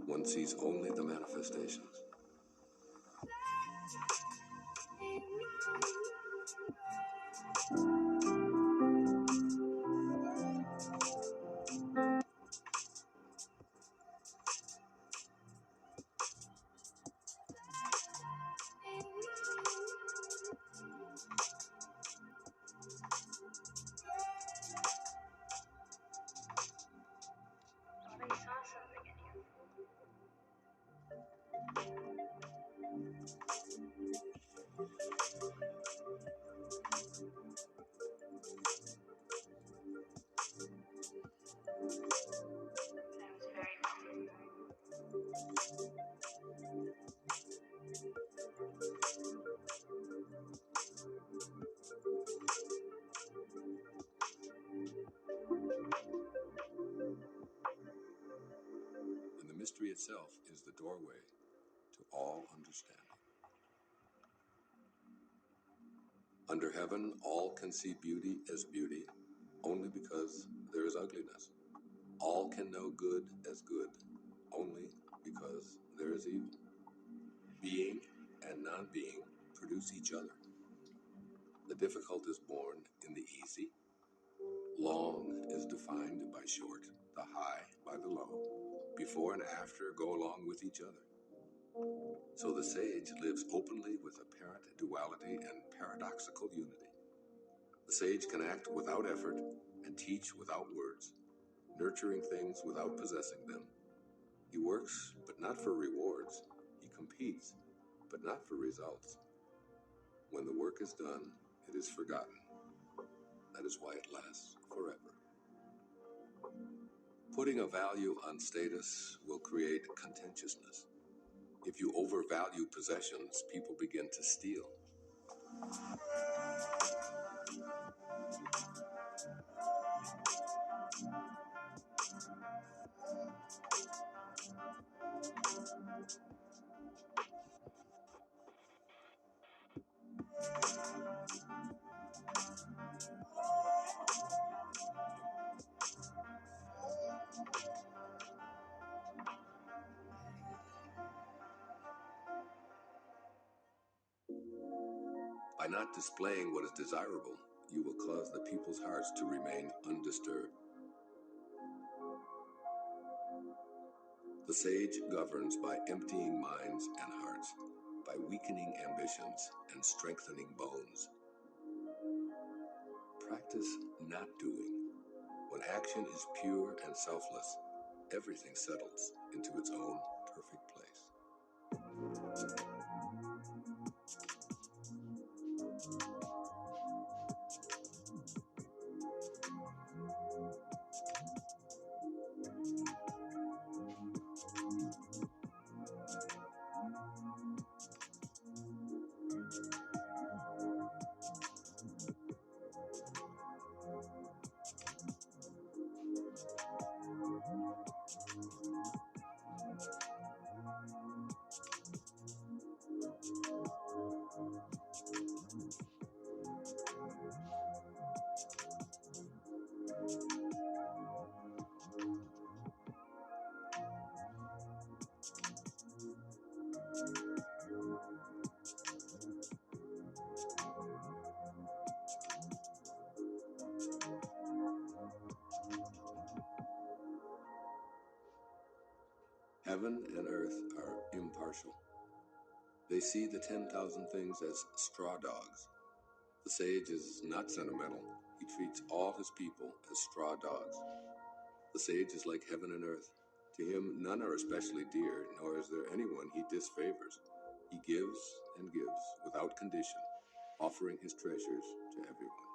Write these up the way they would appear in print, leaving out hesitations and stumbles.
One sees only the manifestations. They saw something in you. That was very fun. And the mystery itself is the doorway to all understanding. Under heaven, all can see beauty as beauty only because there is ugliness. All can know good as good only because there is evil. Being and non-being produce each other. The difficult is born in the easy. Long is defined by short, the high by the low. Before and after go along with each other. So the sage lives openly with apparent duality and paradoxical unity. The sage can act without effort and teach without words, nurturing things without possessing them. He works, but not for rewards. He competes, but not for results. When the work is done, it is forgotten. That is why it lasts forever. Putting a value on status will create contentiousness. If you overvalue possessions, people begin to steal. By not displaying what is desirable, you will cause the people's hearts to remain undisturbed. The sage governs by emptying minds and hearts, by weakening ambitions and strengthening bones. Practice not doing. When action is pure and selfless, everything settles into its own perfect place. Heaven and earth are impartial. They see the 10,000 things as straw dogs. The sage is not sentimental. He treats all his people as straw dogs. The sage is like heaven and earth. To him, none are especially dear, nor is there anyone he disfavors. He gives and gives without condition, offering his treasures to everyone.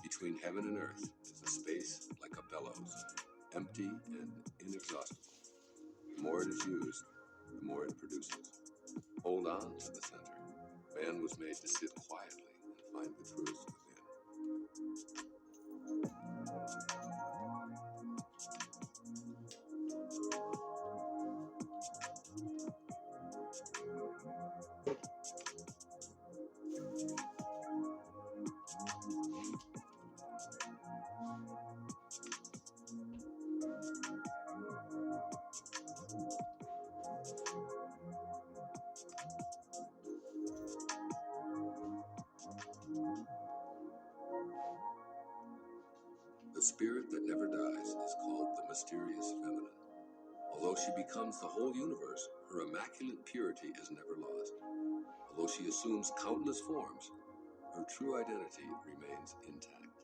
Between heaven and earth is a space like a bellows, empty and inexhaustible. The more it is used, the more it produces. Hold on to the center. Man was made to sit quietly and find the truth within. The spirit that never dies is called the mysterious feminine. Although she becomes the whole universe, her immaculate purity is never lost. Although she assumes countless forms, her true identity remains intact.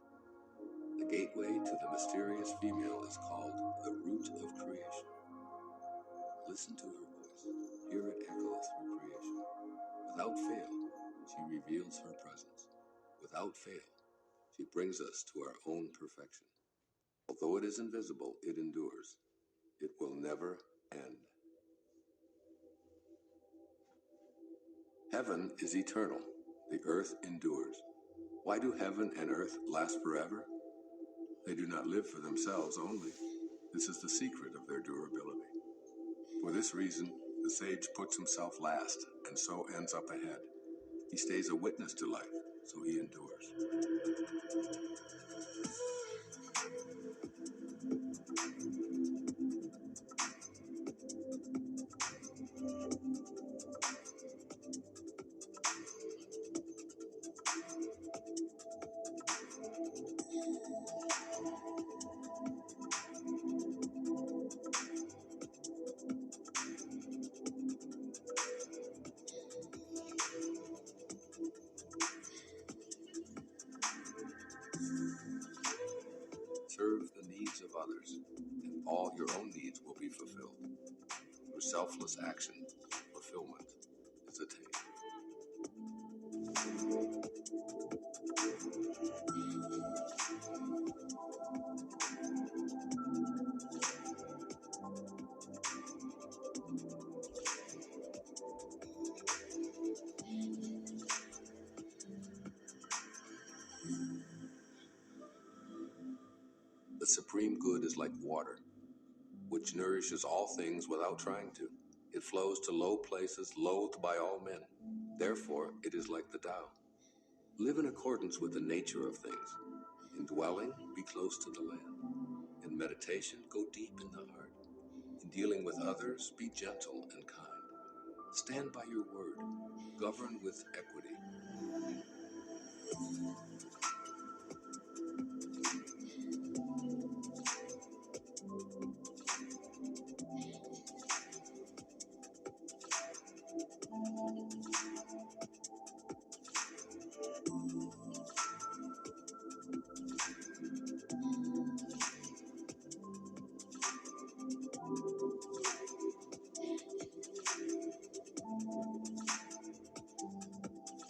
The gateway to the mysterious female is called the root of creation. Listen to her voice. Hear it echo through creation. Without fail, she reveals her presence. Without fail, she brings us to our own perfection. Although it is invisible, it endures. It will never end. Heaven is eternal. The earth endures. Why do heaven and earth last forever? They do not live for themselves only. This is the secret of their durability. For this reason, the sage puts himself last and so ends up ahead. He stays a witness to life, so he endures. Serve the needs of others, and all your own needs will be fulfilled. Through selfless action, fulfillment is attained. The supreme good is like water, which nourishes all things without trying to. It flows to low places loathed by all men. Therefore, it is like the Tao. Live in accordance with the nature of things. In dwelling, be close to the land. In meditation, go deep in the heart. In dealing with others, be gentle and kind. Stand by your word. Govern with equity.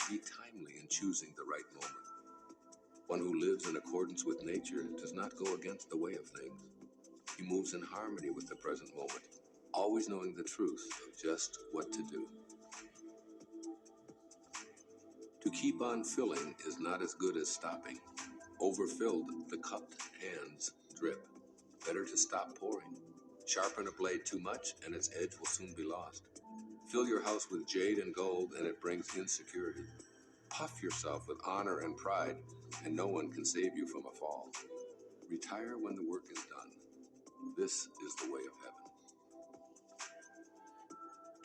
Be timely in choosing the right moment. One who lives in accordance with nature does not go against the way of things. He moves in harmony with the present moment, always knowing the truth of just what to do. To keep on filling is not as good as stopping. Overfilled, the cupped hands drip. Better to stop pouring. Sharpen a blade too much, and its edge will soon be lost. Fill your house with jade and gold, and it brings insecurity. Puff yourself with honor and pride, and no one can save you from a fall. Retire when the work is done. This is the way of heaven.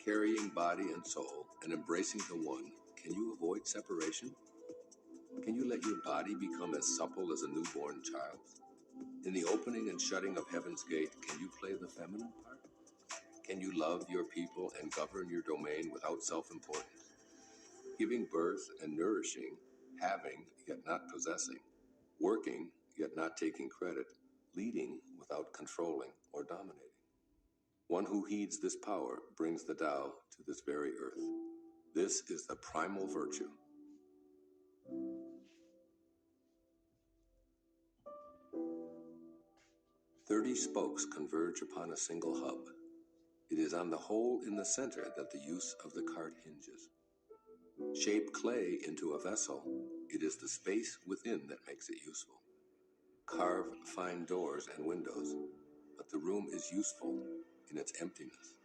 Carrying body and soul and embracing the one, can you avoid separation? Can you let your body become as supple as a newborn child? In the opening and shutting of heaven's gate, can you play the feminine part? Can you love your people and govern your domain without self-importance? Giving birth and nourishing, having yet not possessing, working yet not taking credit, leading without controlling or dominating. One who heeds this power brings the Tao to this very earth. This is the primal virtue. "30 spokes converge upon a single hub. It is on the hole in the center that the use of the cart hinges. Shape clay into a vessel. It is the space within that makes it useful. Carve fine doors and windows, but the room is useful in its emptiness."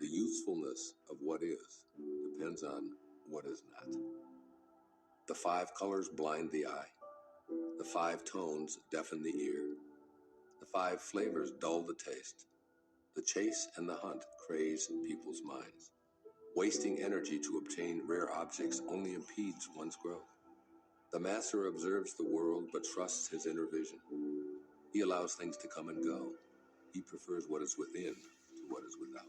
The usefulness of what is depends on what is not. The 5 colors blind the eye. The 5 tones deafen the ear. The 5 flavors dull the taste. The chase and the hunt craze people's minds. Wasting energy to obtain rare objects only impedes one's growth. The master observes the world but trusts his inner vision. He allows things to come and go. He prefers what is within to what is without.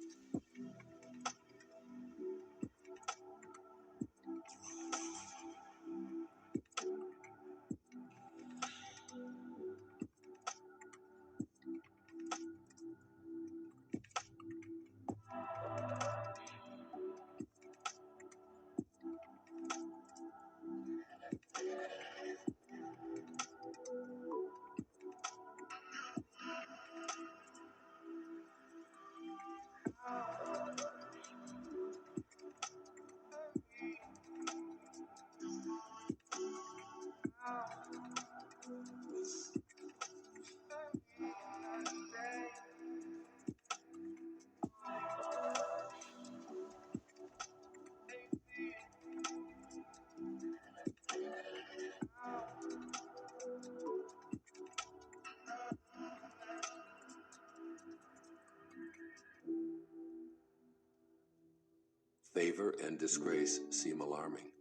Favor and disgrace seem alarming.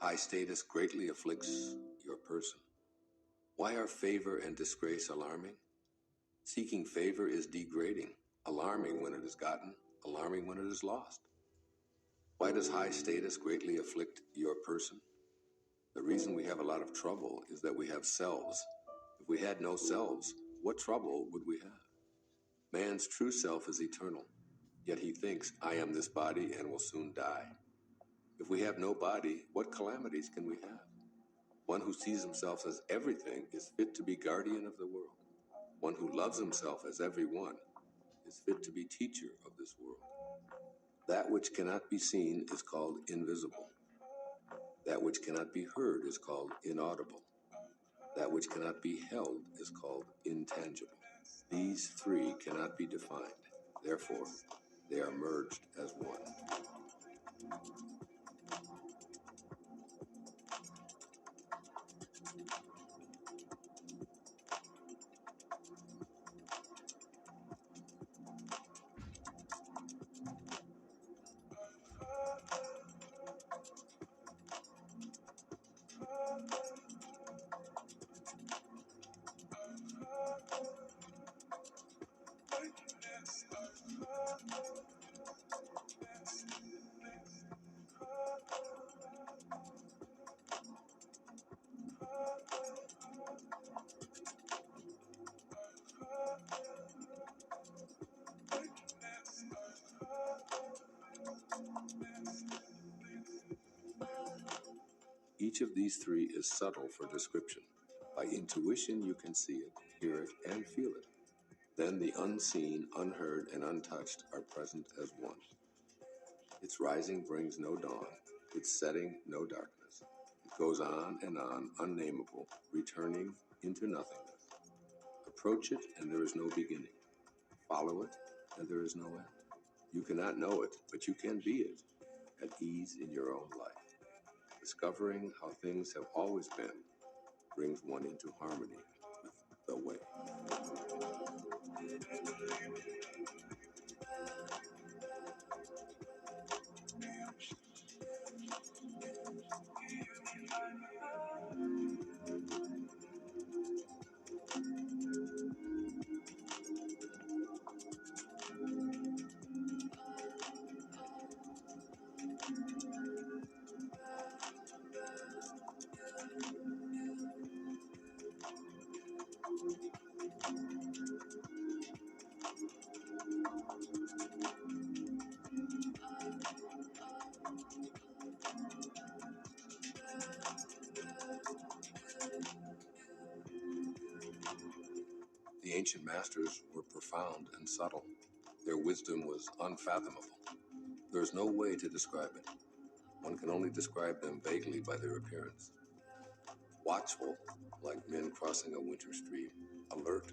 High status greatly afflicts your person. Why are favor and disgrace alarming? Seeking favor is degrading, alarming when it is gotten, alarming when it is lost. Why does high status greatly afflict your person? The reason we have a lot of trouble is that we have selves. If we had no selves, what trouble would we have? Man's true self is eternal, yet he thinks, "I am this body and will soon die." If we have no body, what calamities can we have? One who sees himself as everything is fit to be guardian of the world. One who loves himself as everyone is fit to be teacher of this world. That which cannot be seen is called invisible. That which cannot be heard is called inaudible. That which cannot be held is called intangible. These 3 cannot be defined. Therefore, they are merged as one. Each of these 3 is subtle for description. By intuition, you can see it, hear it, and feel it. Then the unseen, unheard, and untouched are present as one. Its rising brings no dawn, its setting no darkness. It goes on, unnameable, returning into nothingness. Approach it, and there is no beginning. Follow it, and there is no end. You cannot know it, but you can be it, at ease in your own life. Discovering how things have always been brings one into harmony with the way. The ancient masters were profound and subtle. Their wisdom was unfathomable. There is no way to describe it. One can only describe them vaguely by their appearance. Watchful, like men crossing a winter stream. Alert,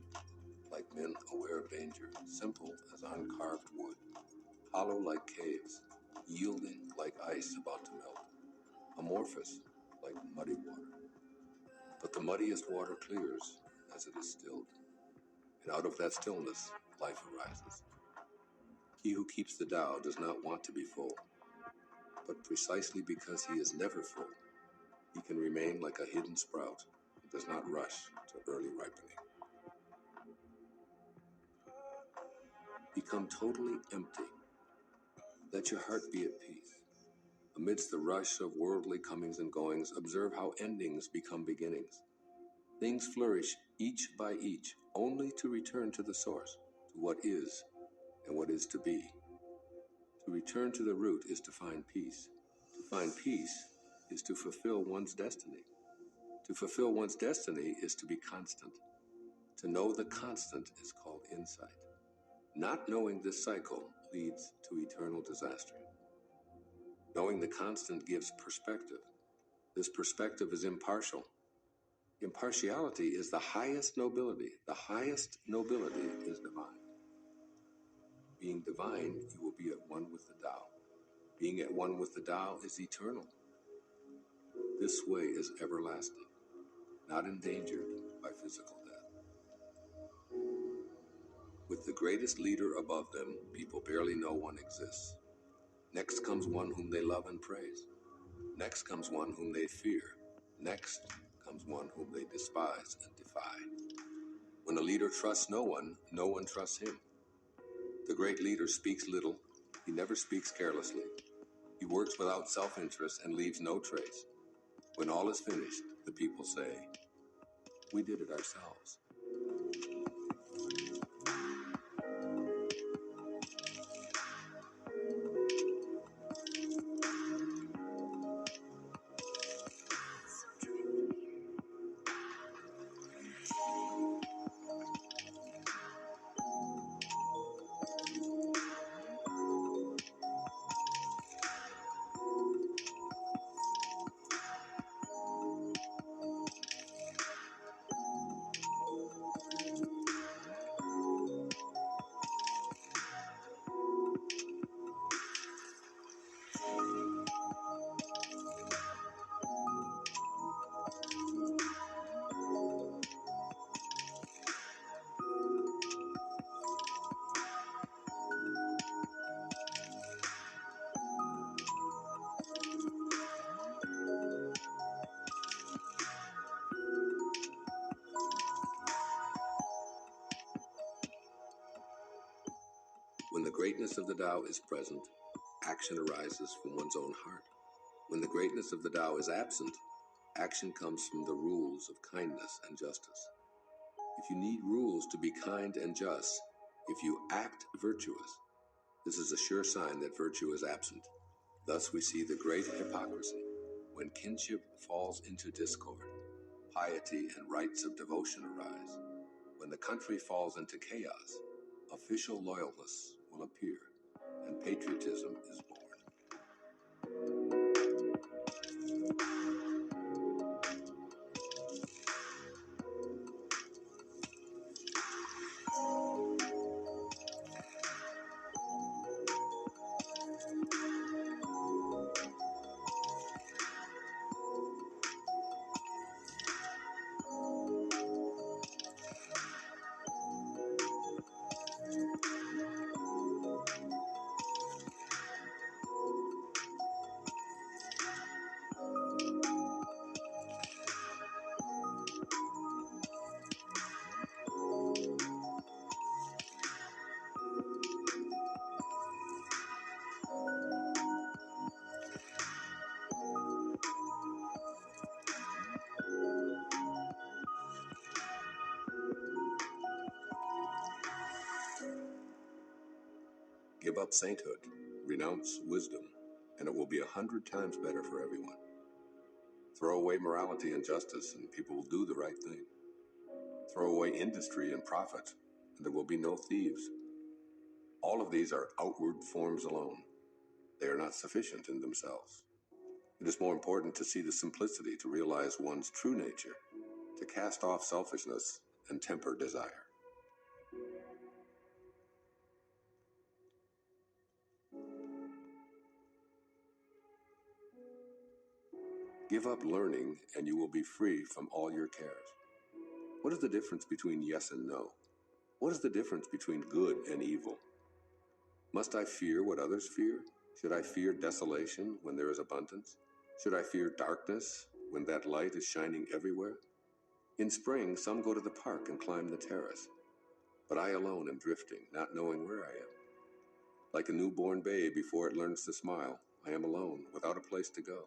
like men aware of danger. Simple as uncarved wood. Hollow like caves. Yielding like ice about to melt. Amorphous like muddy water. But the muddiest water clears as it is stilled. And out of that stillness, life arises. He who keeps the Tao does not want to be full. But precisely because he is never full, he can remain like a hidden sprout and does not rush to early ripening. Become totally empty. Let your heart be at peace. Amidst the rush of worldly comings and goings, observe how endings become beginnings. Things flourish each by each, only to return to the source, to what is and what is to be. To return to the root is to find peace. To find peace is to fulfill one's destiny. To fulfill one's destiny is to be constant. To know the constant is called insight. Not knowing this cycle leads to eternal disaster. Knowing the constant gives perspective. This perspective is impartial. Impartiality is the highest nobility. The highest nobility is divine. Being divine, you will be at one with the Tao. Being at one with the Tao is eternal. This way is everlasting, not endangered by physical death. With the greatest leader above them, people barely know one exists. Next comes one whom they love and praise. Next comes one whom they fear. Next comes one whom they despise and defy. When a leader trusts no one trusts him. The great leader speaks little. He never speaks carelessly. He works without self-interest and leaves no trace. When all is finished, the people say, "We did it ourselves." When the greatness of the Tao is present, action arises from one's own heart. When the greatness of the Tao is absent, action comes from the rules of kindness and justice. If you need rules to be kind and just, if you act virtuous, this is a sure sign that virtue is absent. Thus we see the great hypocrisy. When kinship falls into discord, piety and rites of devotion arise. When the country falls into chaos, official loyalists will appear, and patriotism is born. Give up sainthood, renounce wisdom, and it will be 100 times better for everyone. Throw away morality and justice, and people will do the right thing. Throw away industry and profit, and there will be no thieves. All of these are outward forms alone. They are not sufficient in themselves. It is more important to see the simplicity, to realize one's true nature, to cast off selfishness and temper desire. Give up learning, and you will be free from all your cares. What is the difference between yes and no? What is the difference between good and evil? Must I fear what others fear? Should I fear desolation when there is abundance? Should I fear darkness when that light is shining everywhere? In spring, some go to the park and climb the terrace, but I alone am drifting, not knowing where I am. Like a newborn babe before it learns to smile, I am alone, without a place to go.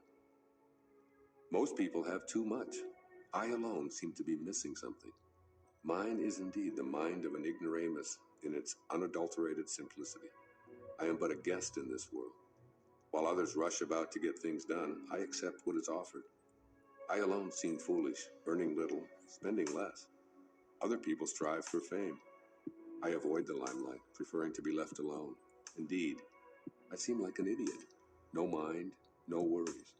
Most people have too much. I alone seem to be missing something. Mine is indeed the mind of an ignoramus in its unadulterated simplicity. I am but a guest in this world. While others rush about to get things done, I accept what is offered. I alone seem foolish, earning little, spending less. Other people strive for fame. I avoid the limelight, preferring to be left alone. Indeed, I seem like an idiot. No mind, no worries.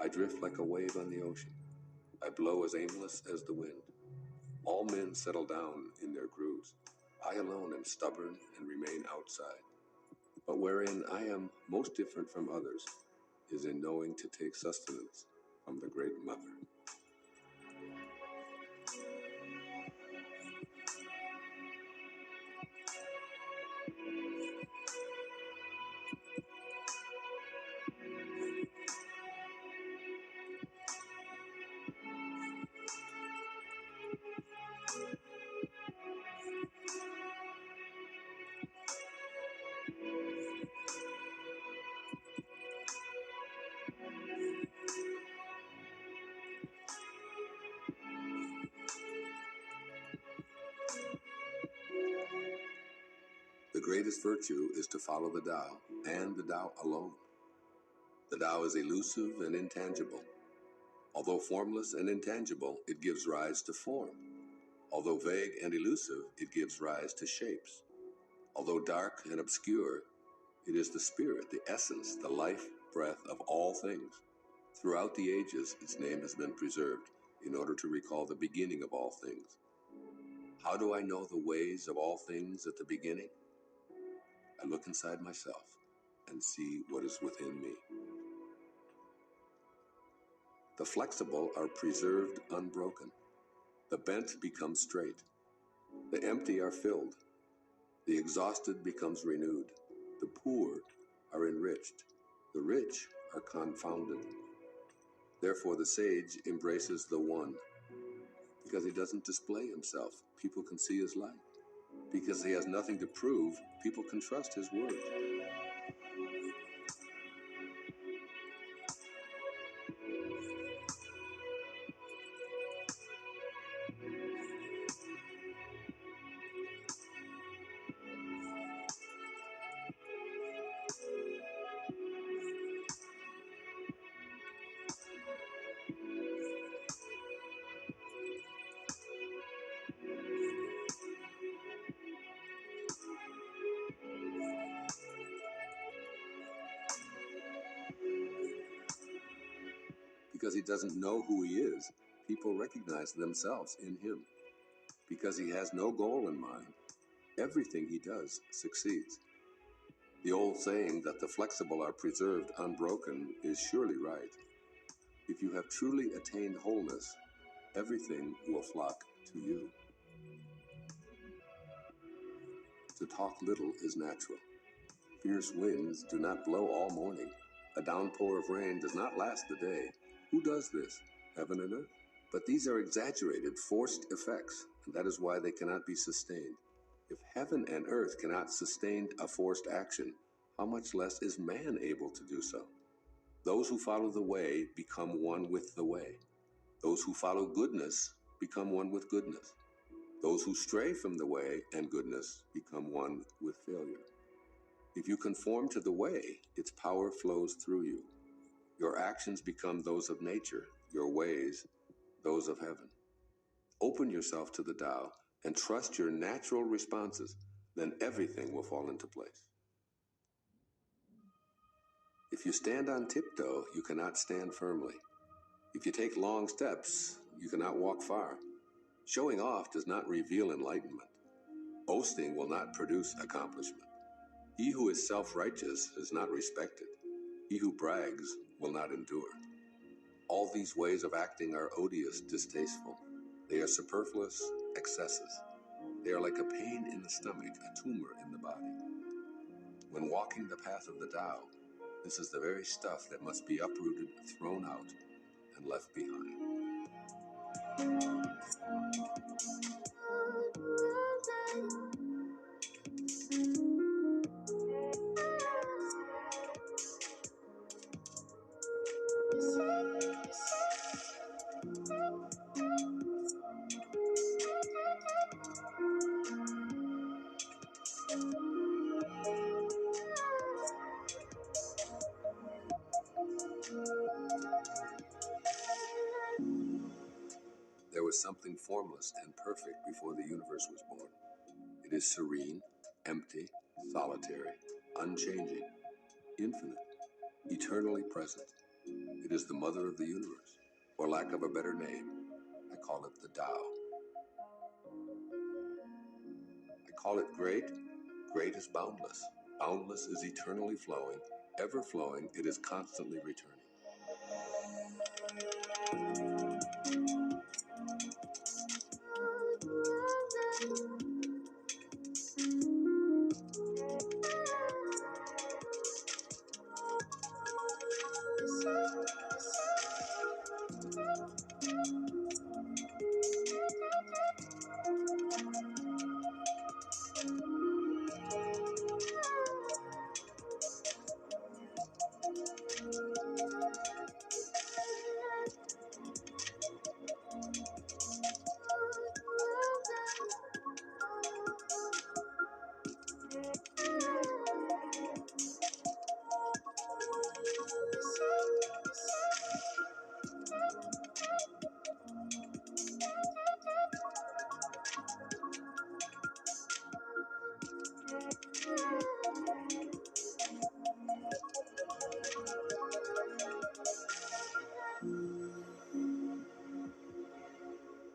I drift like a wave on the ocean. I blow as aimless as the wind. All men settle down in their grooves. I alone am stubborn and remain outside. But wherein I am most different from others is in knowing to take sustenance from the Great Mother. The greatest virtue is to follow the Tao, and the Tao alone. The Tao is elusive and intangible. Although formless and intangible, it gives rise to form. Although vague and elusive, it gives rise to shapes. Although dark and obscure, it is the spirit, the essence, the life breath of all things. Throughout the ages, its name has been preserved in order to recall the beginning of all things. How do I know the ways of all things at the beginning? I look inside myself and see what is within me. The flexible are preserved unbroken. The bent become straight. The empty are filled. The exhausted becomes renewed. The poor are enriched. The rich are confounded. Therefore the sage embraces the one. Because he doesn't display himself, people can see his light. Because he has nothing to prove, people can trust his word. Because he doesn't know who he is, people recognize themselves in him. Because he has no goal in mind, everything he does succeeds. The old saying that the flexible are preserved unbroken is surely right. If you have truly attained wholeness, everything will flock to you. To talk little is natural. Fierce winds do not blow all morning. A downpour of rain does not last the day. Who does this? Heaven and earth? But these are exaggerated, forced effects, and that is why they cannot be sustained. If heaven and earth cannot sustain a forced action, how much less is man able to do so? Those who follow the way become one with the way. Those who follow goodness become one with goodness. Those who stray from the way and goodness become one with failure. If you conform to the way, its power flows through you. Your actions become those of nature, your ways, those of heaven. Open yourself to the Tao and trust your natural responses, then everything will fall into place. If you stand on tiptoe, you cannot stand firmly. If you take long steps, you cannot walk far. Showing off does not reveal enlightenment. Boasting will not produce accomplishment. He who is self-righteous is not respected. He who brags will not endure. All these ways of acting are odious, distasteful. They are superfluous excesses. They are like a pain in the stomach, a tumor in the body. When walking the path of the Tao, this is the very stuff that must be uprooted, thrown out, and left behind. There was something formless and perfect before the universe was born. It is serene, empty, solitary, unchanging, infinite, eternally present. It is the mother of the universe. For lack of a better name, I call it the Tao. I call it great. Great is boundless. Boundless is eternally flowing. Ever flowing, it is constantly returning.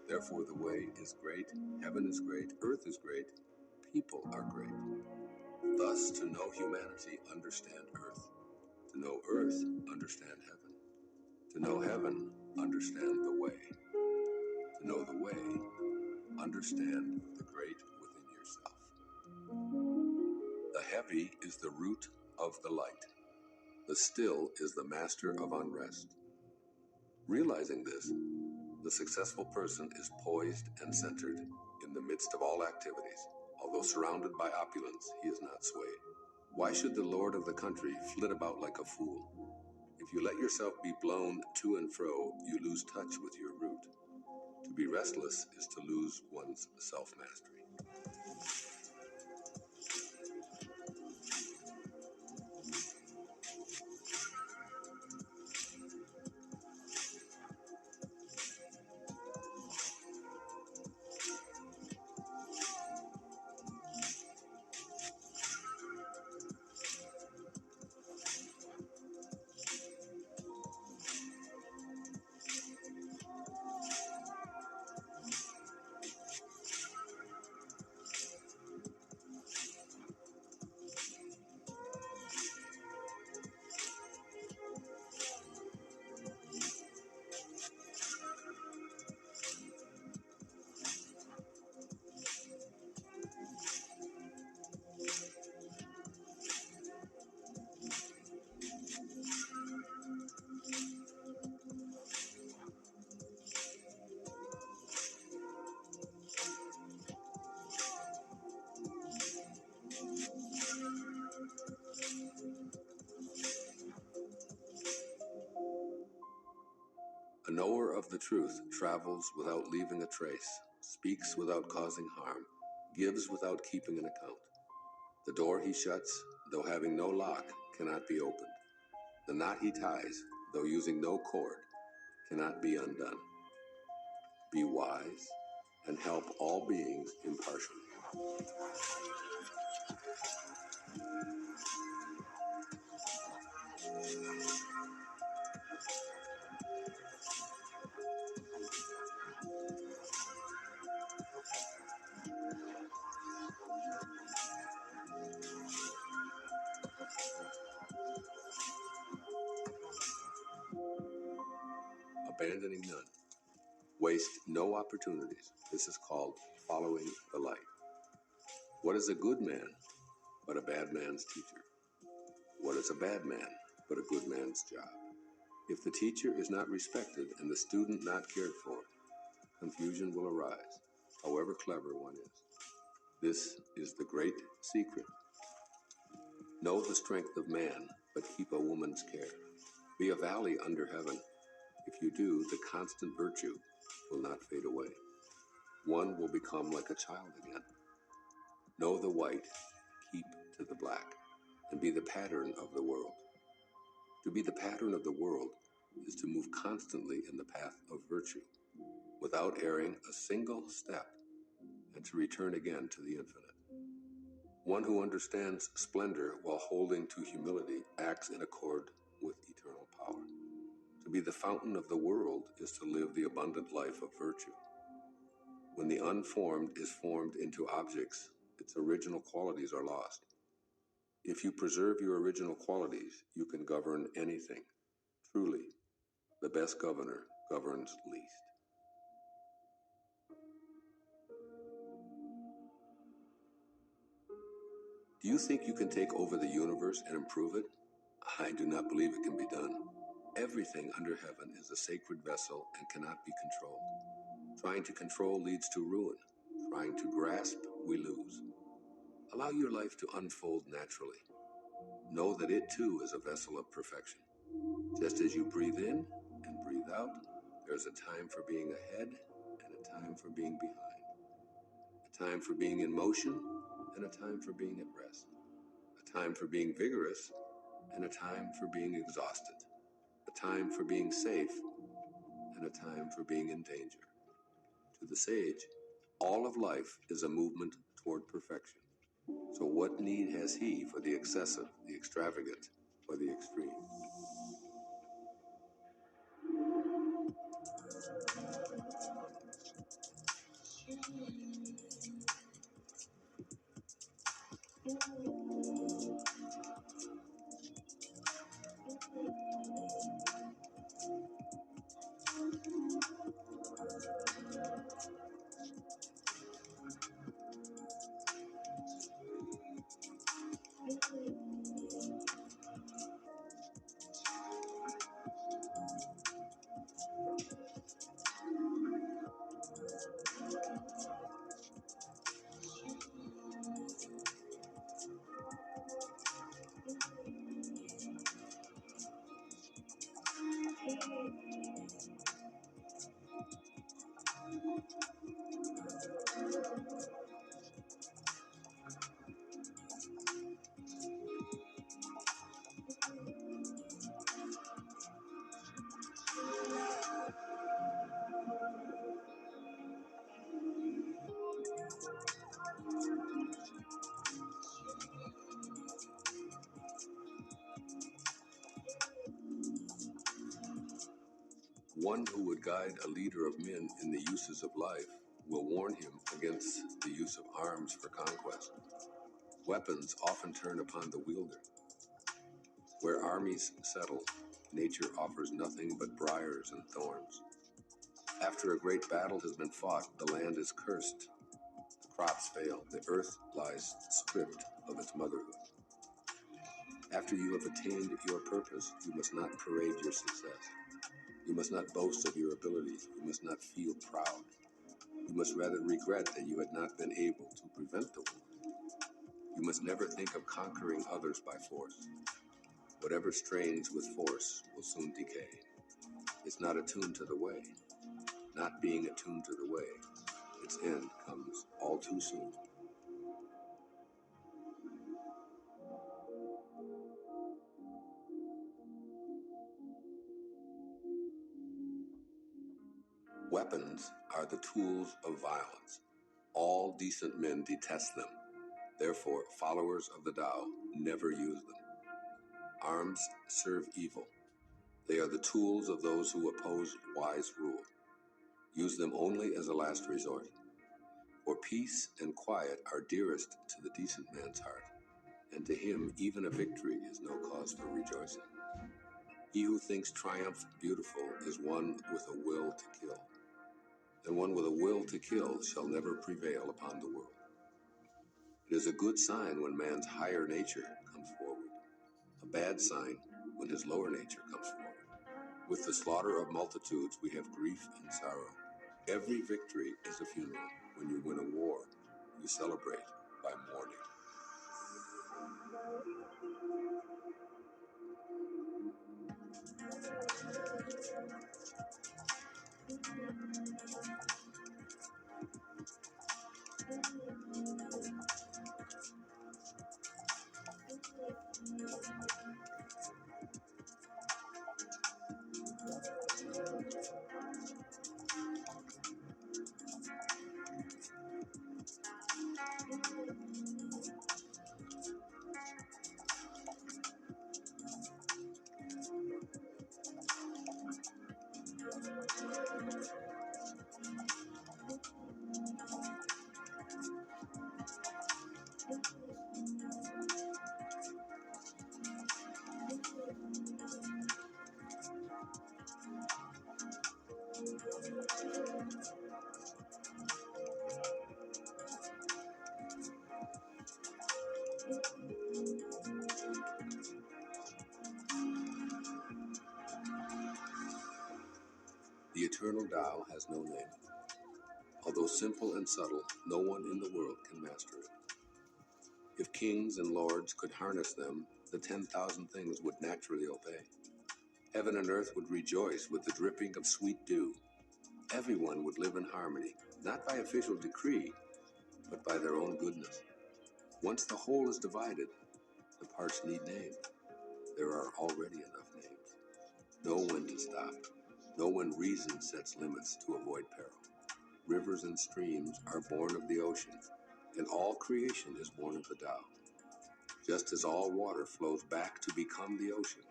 Therefore, the way is great, heaven is great, earth is great, people are great. Thus, to know humanity, understand earth. To know earth, understand heaven. To know heaven, understand the way. To know the way, understand the great within yourself. The heavy is the root of the light. The still is the master of unrest. Realizing this, the successful person is poised and centered in the midst of all activities. Although surrounded by opulence, he is not swayed. Why should the lord of the country flit about like a fool? If you let yourself be blown to and fro, you lose touch with your root. To be restless is to lose one's self-mastery. A knower of the truth travels without leaving a trace, speaks without causing harm, gives without keeping an account. The door he shuts, though having no lock, cannot be opened. The knot he ties, though using no cord, cannot be undone. Be wise and help all beings impartially. Abandoning none. Waste no opportunities. This is called following the light. What is a good man but a bad man's teacher? What is a bad man but a good man's job? If the teacher is not respected and the student not cared for, confusion will arise, however clever one is. This is the great secret. Know the strength of man, but keep a woman's care. Be a valley under heaven. If you do, the constant virtue will not fade away. One will become like a child again. Know the white, keep to the black, and be the pattern of the world. To be the pattern of the world is to move constantly in the path of virtue, without erring a single step, and to return again to the infinite. One who understands splendor while holding to humility acts in accord with eternal power. To be the fountain of the world is to live the abundant life of virtue. When the unformed is formed into objects, its original qualities are lost. If you preserve your original qualities, you can govern anything. Truly, the best governor governs least. Do you think you can take over the universe and improve it? I do not believe it can be done. Everything under heaven is a sacred vessel and cannot be controlled. Trying to control leads to ruin. Trying to grasp, we lose. Allow your life to unfold naturally. Know that it too is a vessel of perfection. Just as you breathe in and breathe out, there's a time for being ahead and a time for being behind. A time for being in motion and a time for being at rest. A time for being vigorous and a time for being exhausted. A time for being safe and a time for being in danger. To the sage, all of life is a movement toward perfection. So what need has he for the excessive, the extravagant, or the extreme? One who would guide a leader of men in the uses of life will warn him against the use of arms for conquest. Weapons often turn upon the wielder. Where armies settle, nature offers nothing but briars and thorns. After a great battle has been fought, the land is cursed. The crops fail. The earth lies stripped of its motherhood. After you have attained your purpose, you must not parade your success. You must not boast of your abilities. You must not feel proud. You must rather regret that you had not been able to prevent the war. You must never think of conquering others by force. Whatever strains with force will soon decay. is not attuned to the way. Not being attuned to the way, its end comes all too soon. Weapons are the tools of violence. All decent men detest them. Therefore, followers of the Tao never use them. Arms serve evil. They are the tools of those who oppose wise rule. Use them only as a last resort. For peace and quiet are dearest to the decent man's heart, and to him even a victory is no cause for rejoicing. He who thinks triumph beautiful is one with a will to kill, and one with a will to kill shall never prevail upon the world. It is a good sign when man's higher nature comes forward, a bad sign when his lower nature comes forward. With the slaughter of multitudes we have grief and sorrow. Every victory is a funeral. When you win a war, you celebrate by mourning. The eternal Tao has no name. Although simple and subtle, no one in the world can master it. If kings and lords could harness them, the 10,000 things would naturally obey. Heaven and earth would rejoice with the dripping of sweet dew. Everyone would live in harmony, not by official decree, but by their own goodness. Once the whole is divided, the parts need names. There are already enough names. Know when to stop. Know when reason sets limits to avoid peril. Rivers and streams are born of the ocean, and all creation is born of the Tao. Just as all water flows back to become the ocean,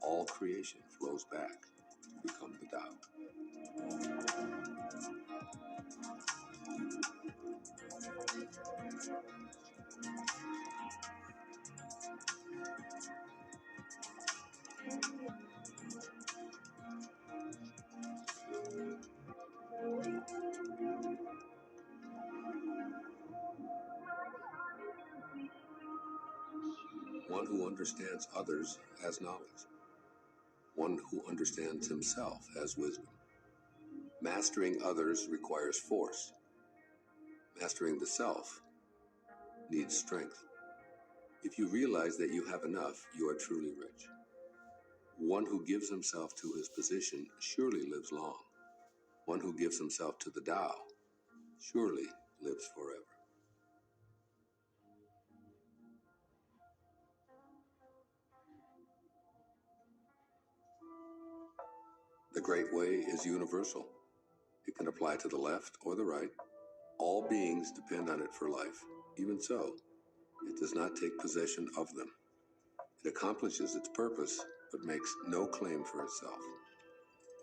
all creation flows back to become the Tao. One who understands others has knowledge. One who understands himself has wisdom. Mastering others requires force. Mastering the self needs strength. If you realize that you have enough, you are truly rich. One who gives himself to his position surely lives long. One who gives himself to the Tao surely lives forever. The Great Way is universal. It can apply to the left or the right. All beings depend on it for life. Even so, it does not take possession of them. It accomplishes its purpose, but makes no claim for itself.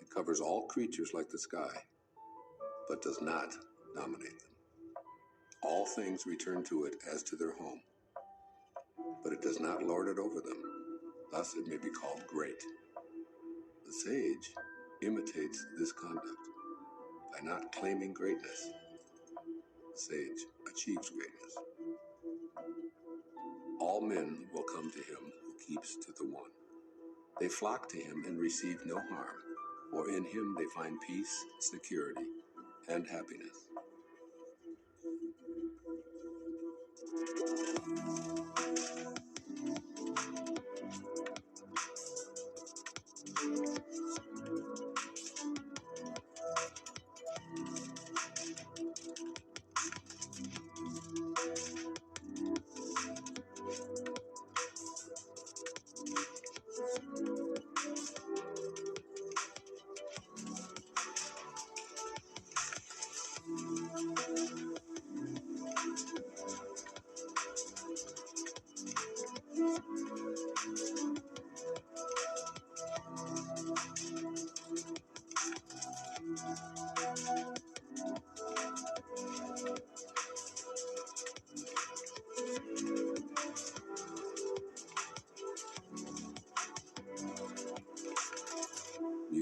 It covers all creatures like the sky, but does not dominate them. All things return to it as to their home, but it does not lord it over them. Thus it may be called great. The sage imitates this conduct. By not claiming greatness, the sage achieves greatness. All men will come to him who keeps to the one. They flock to him and receive no harm, for in him they find peace, security, and happiness.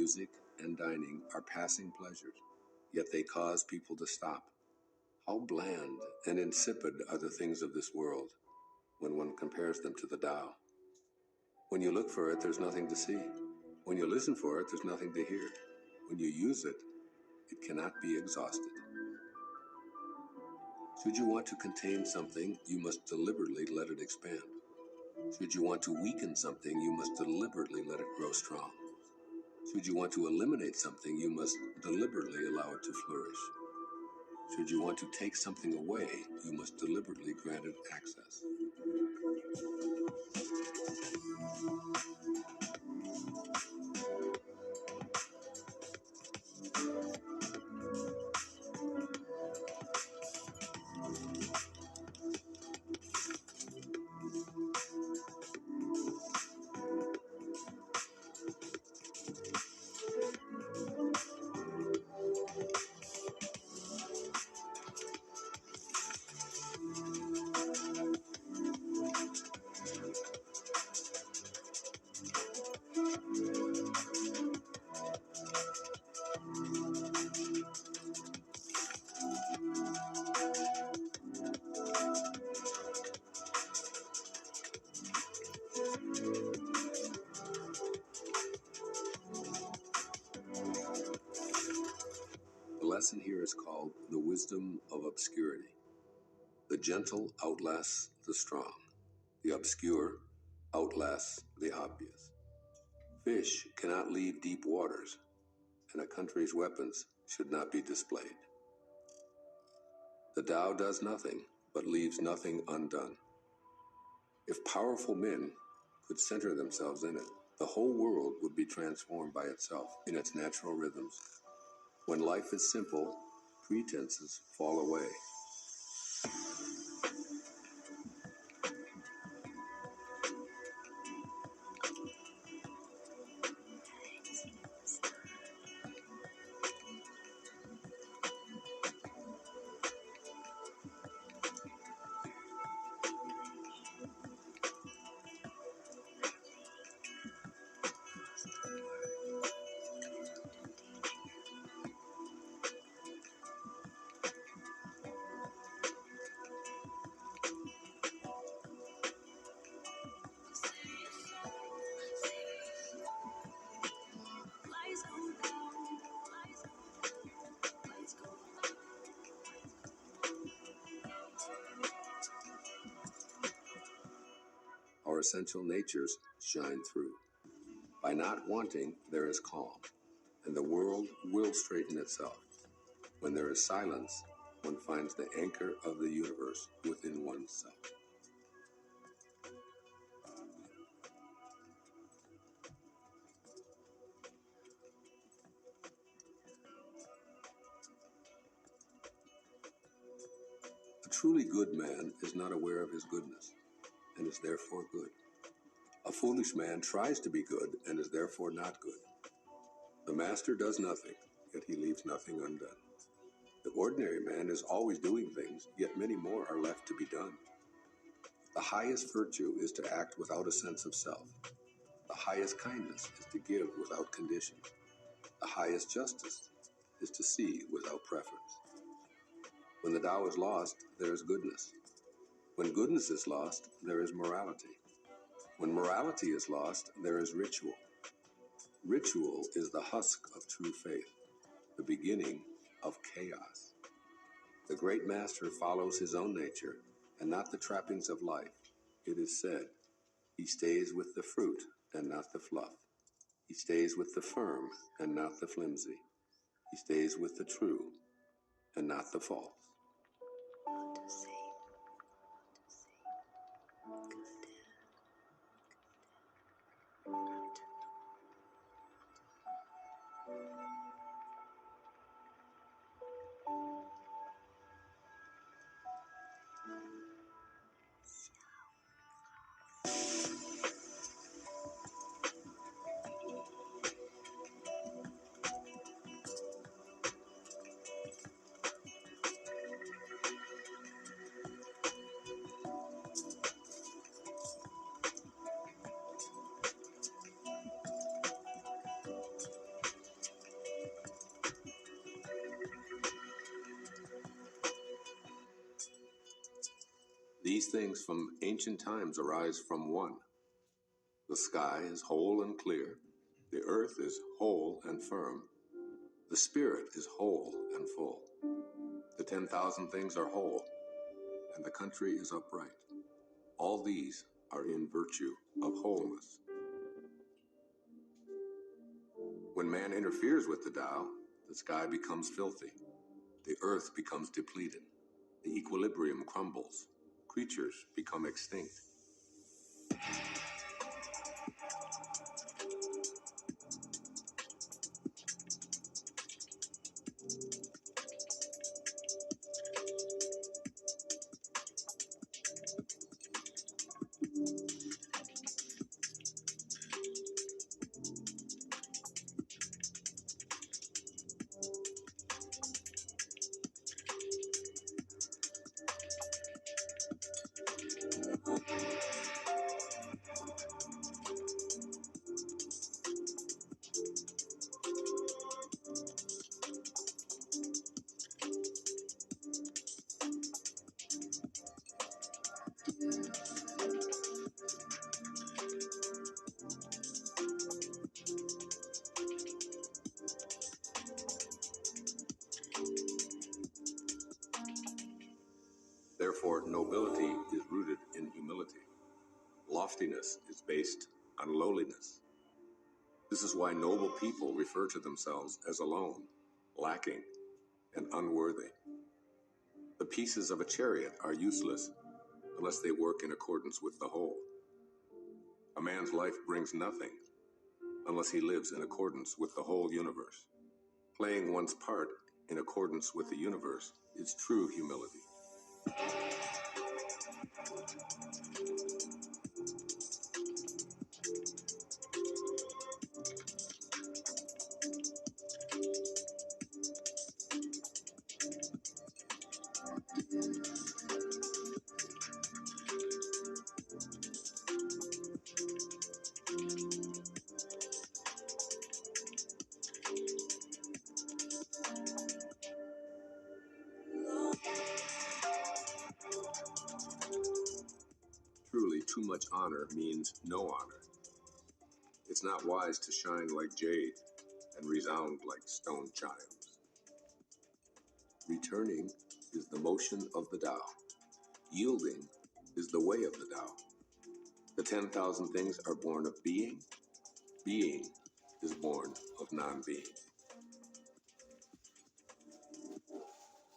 music and dining are passing pleasures, yet they cause people to stop. How bland and insipid are the things of this world when one compares them to the Tao. When you look for it, there's nothing to see. When you listen for it, there's nothing to hear. When you use it, it cannot be exhausted. Should you want to contain something, you must deliberately let it expand. Should you want to weaken something, you must deliberately let it grow strong. Should you want to eliminate something, you must deliberately allow it to flourish. Should you want to take something away, you must deliberately grant it access. The lesson here is called the wisdom of obscurity. The gentle outlasts the strong. The obscure outlasts the obvious. Fish cannot leave deep waters, and a country's weapons should not be displayed. The Tao does nothing, but leaves nothing undone. If powerful men could center themselves in it, the whole world would be transformed by itself in its natural rhythms. When life is simple, pretenses fall away. Our essential natures shine through. By not wanting, there is calm, and the world will straighten itself. When there is silence, one finds the anchor of the universe within oneself. A truly good man is not aware of his goodness, and is therefore good. A foolish man tries to be good, and is therefore not good. The master does nothing, yet he leaves nothing undone. The ordinary man is always doing things, yet many more are left to be done. The highest virtue is to act without a sense of self. The highest kindness is to give without condition. The highest justice is to see without preference. When the Tao is lost, there is goodness. When goodness is lost, there is morality. When morality is lost, there is ritual. Ritual is the husk of true faith, the beginning of chaos. The great master follows his own nature and not the trappings of life. It is said, he stays with the fruit and not the fluff. He stays with the firm and not the flimsy. He stays with the true and not the false. These things from ancient times arise from one. The sky is whole and clear. The earth is whole and firm. The spirit is whole and full. The 10,000 things are whole, and the country is upright. All these are in virtue of wholeness. When man interferes with the Tao, the sky becomes filthy. The earth becomes depleted. The equilibrium crumbles. Creatures become extinct. Therefore, nobility is rooted in humility. Loftiness is based on lowliness. This is why noble people refer to themselves as alone, lacking, and unworthy. The pieces of a chariot are useless unless they work in accordance with the whole. A man's life brings nothing unless he lives in accordance with the whole universe. Playing one's part in accordance with the universe is true humility. Truly, too much honor means no honor. It's not wise to shine like jade and resound like stone chimes. Returning is the motion of the Tao. Yielding is the way of the Tao. The 10,000 things are born of being. Being is born of non-being.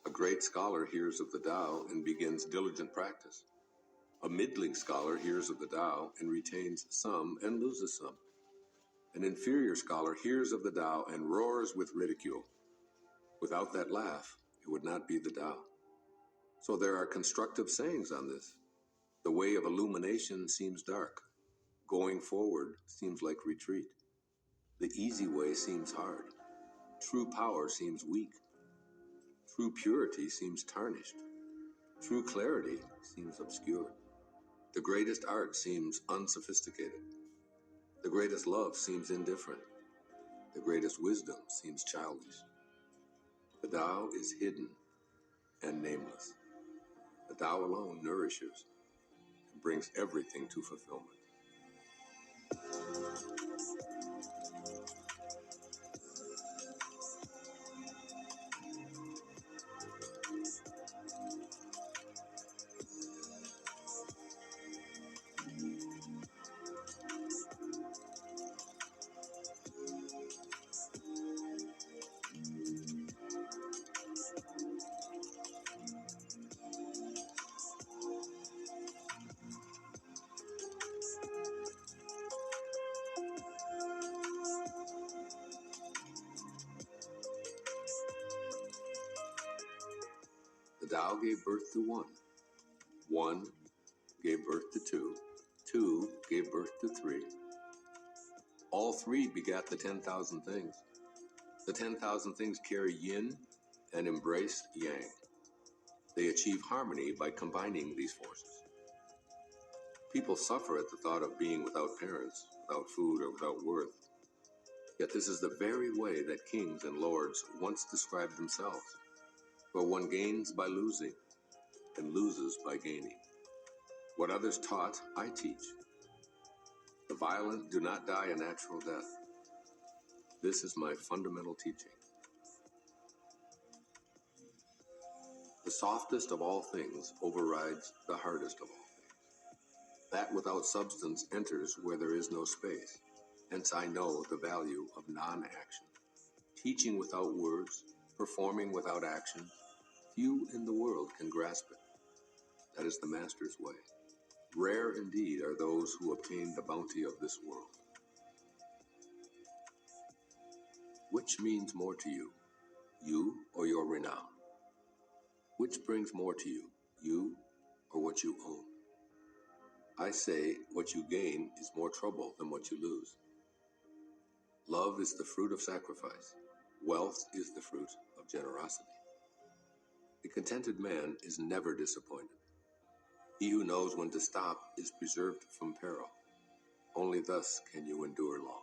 A great scholar hears of the Tao and begins diligent practice. A middling scholar hears of the Tao and retains some and loses some. An inferior scholar hears of the Tao and roars with ridicule. Without that laugh, it would not be the Tao. So there are constructive sayings on this. The way of illumination seems dark. Going forward seems like retreat. The easy way seems hard. True power seems weak. True purity seems tarnished. True clarity seems obscure. The greatest art seems unsophisticated. The greatest love seems indifferent. The greatest wisdom seems childish. The Tao is hidden and nameless. The Tao alone nourishes and brings everything to fulfillment. The Tao gave birth to one. One gave birth to two. Two gave birth to three. All three begat the 10,000 things. The 10,000 things carry yin and embrace yang. They achieve harmony by combining these forces. People suffer at the thought of being without parents, without food, or without worth. Yet this is the very way that kings and lords once described themselves, where one gains by losing and loses by gaining. What others taught, I teach. The violent do not die a natural death. This is my fundamental teaching. The softest of all things overrides the hardest of all things. That without substance enters where there is no space. Hence I know the value of non-action. Teaching without words, performing without action, few in the world can grasp it. That is the Master's way. Rare indeed are those who obtain the bounty of this world. Which means more to you, you or your renown? Which brings more to you, you or what you own? I say what you gain is more trouble than what you lose. Love is the fruit of sacrifice. Wealth is the fruit of generosity. A contented man is never disappointed. He who knows when to stop is preserved from peril. Only thus can you endure long.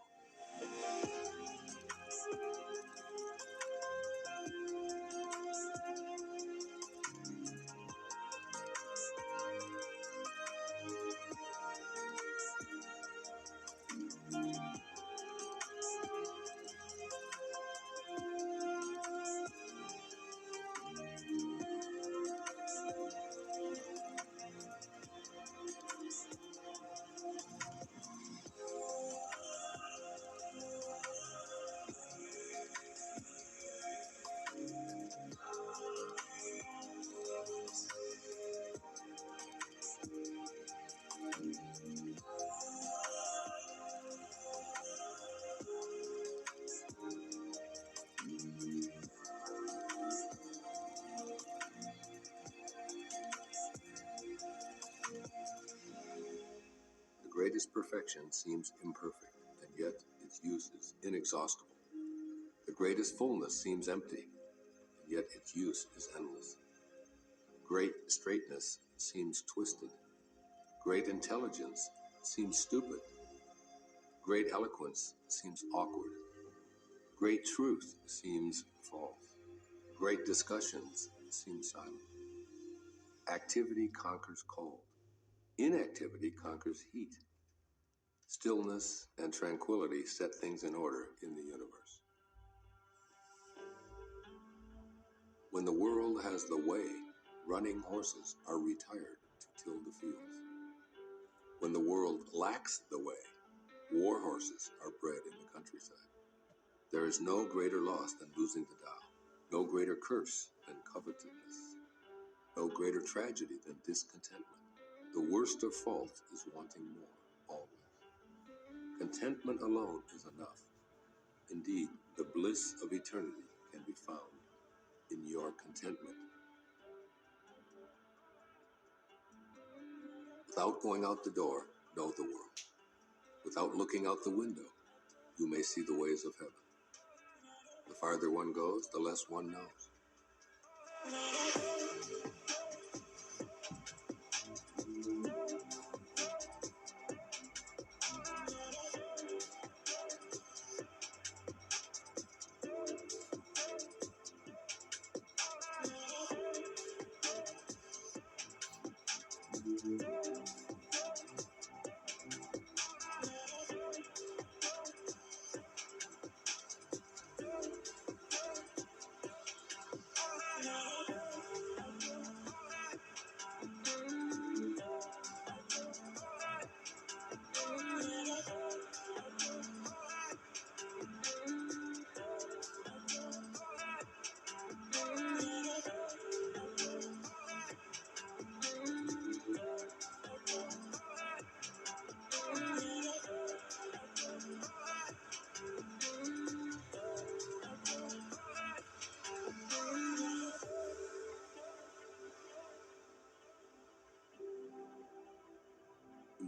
The greatest perfection seems imperfect, and yet its use is inexhaustible. The greatest fullness seems empty, and yet its use is endless. Great straightness seems twisted. Great intelligence seems stupid. Great eloquence seems awkward. Great truth seems false. Great discussions seem silent. Activity conquers cold. Inactivity conquers heat. Stillness and tranquility set things in order in the universe. When the world has the way, running horses are retired to till the fields. When the world lacks the way, war horses are bred in the countryside. There is no greater loss than losing the Tao, no greater curse than covetousness, no greater tragedy than discontentment. The worst of faults is wanting more, always. Contentment alone is enough. Indeed, the bliss of eternity can be found in your contentment. Without going out the door, know the world. Without looking out the window, you may see the ways of heaven. The farther one goes, the less one knows.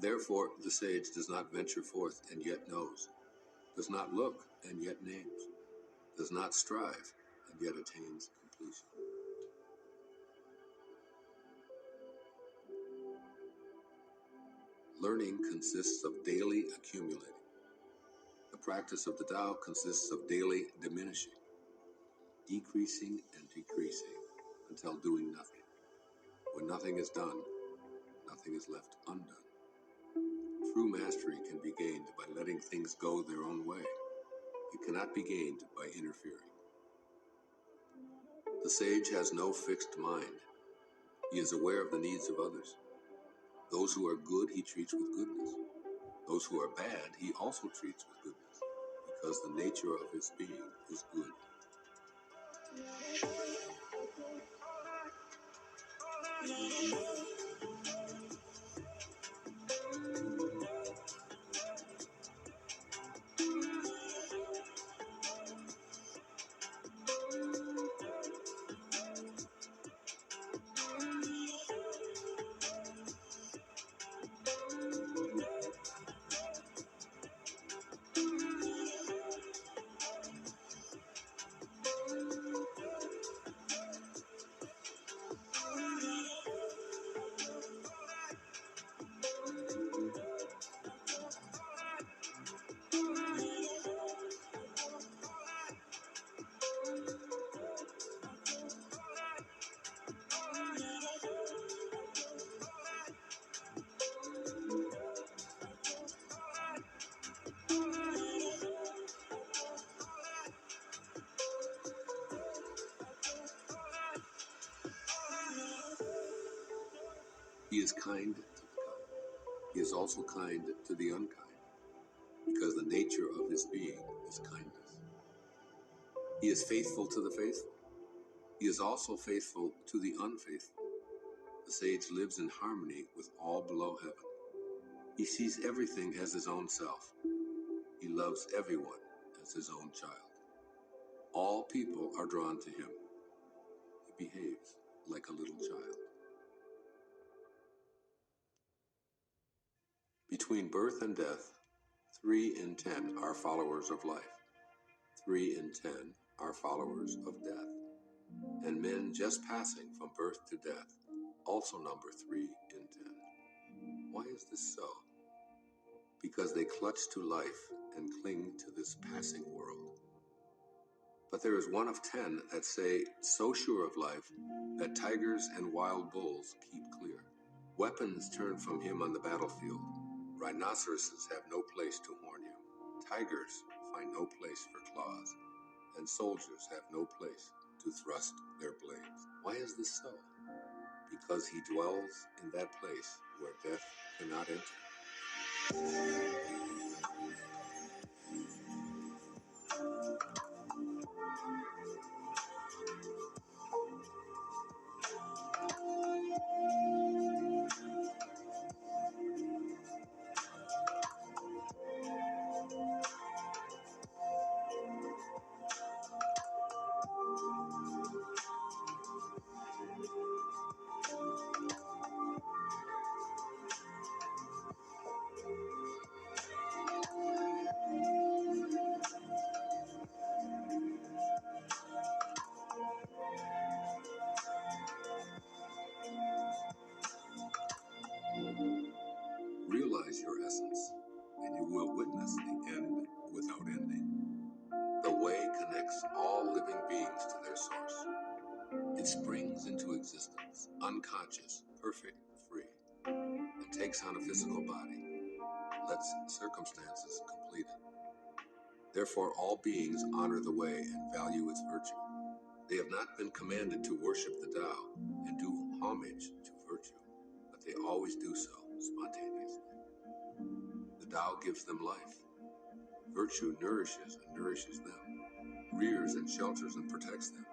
Therefore, the sage does not venture forth and yet knows, does not look and yet names, does not strive and yet attains completion. Learning consists of daily accumulating. The practice of the Tao consists of daily diminishing, decreasing and decreasing until doing nothing. When nothing is done, Nothing is left undone. True mastery can be gained by letting things go their own way. It cannot be gained by interfering. The sage has no fixed mind. He is aware of the needs of others. Those who are good he treats with goodness. Those who are bad he also treats with goodness, because the nature of his being is good. He is kind to the kind. He is also kind to the unkind, because the nature of his being is kindness. He is faithful to the faithful. He is also faithful to the unfaithful. The sage lives in harmony with all below heaven. He sees everything as his own self. He loves everyone as his own child. All people are drawn to him. He behaves like a little child. Between birth and death, 3 in 10 are followers of life. 3 in 10 are followers of death. And men just passing from birth to death also number 3 in 10. Why is this so? Because they clutch to life and cling to this passing world. But there is 1 of 10 that say, so sure of life, that tigers and wild bulls keep clear. Weapons turn from him on the battlefield. Rhinoceroses have no place to horn him. Tigers find no place for claws. And soldiers have no place to thrust their blades. Why is this so? Because he dwells in that place where death cannot enter. Realize your essence, and you will witness the end without ending. The way connects all living beings to their source. It springs into existence, unconscious, perfect, free, and takes on a physical body, lets circumstances complete it. Therefore, all beings honor the way and value its virtue. They have not been commanded to worship the Tao and do homage to virtue, but they always do so spontaneously. The Tao gives them life. Virtue nourishes and nourishes them, rears and shelters and protects them.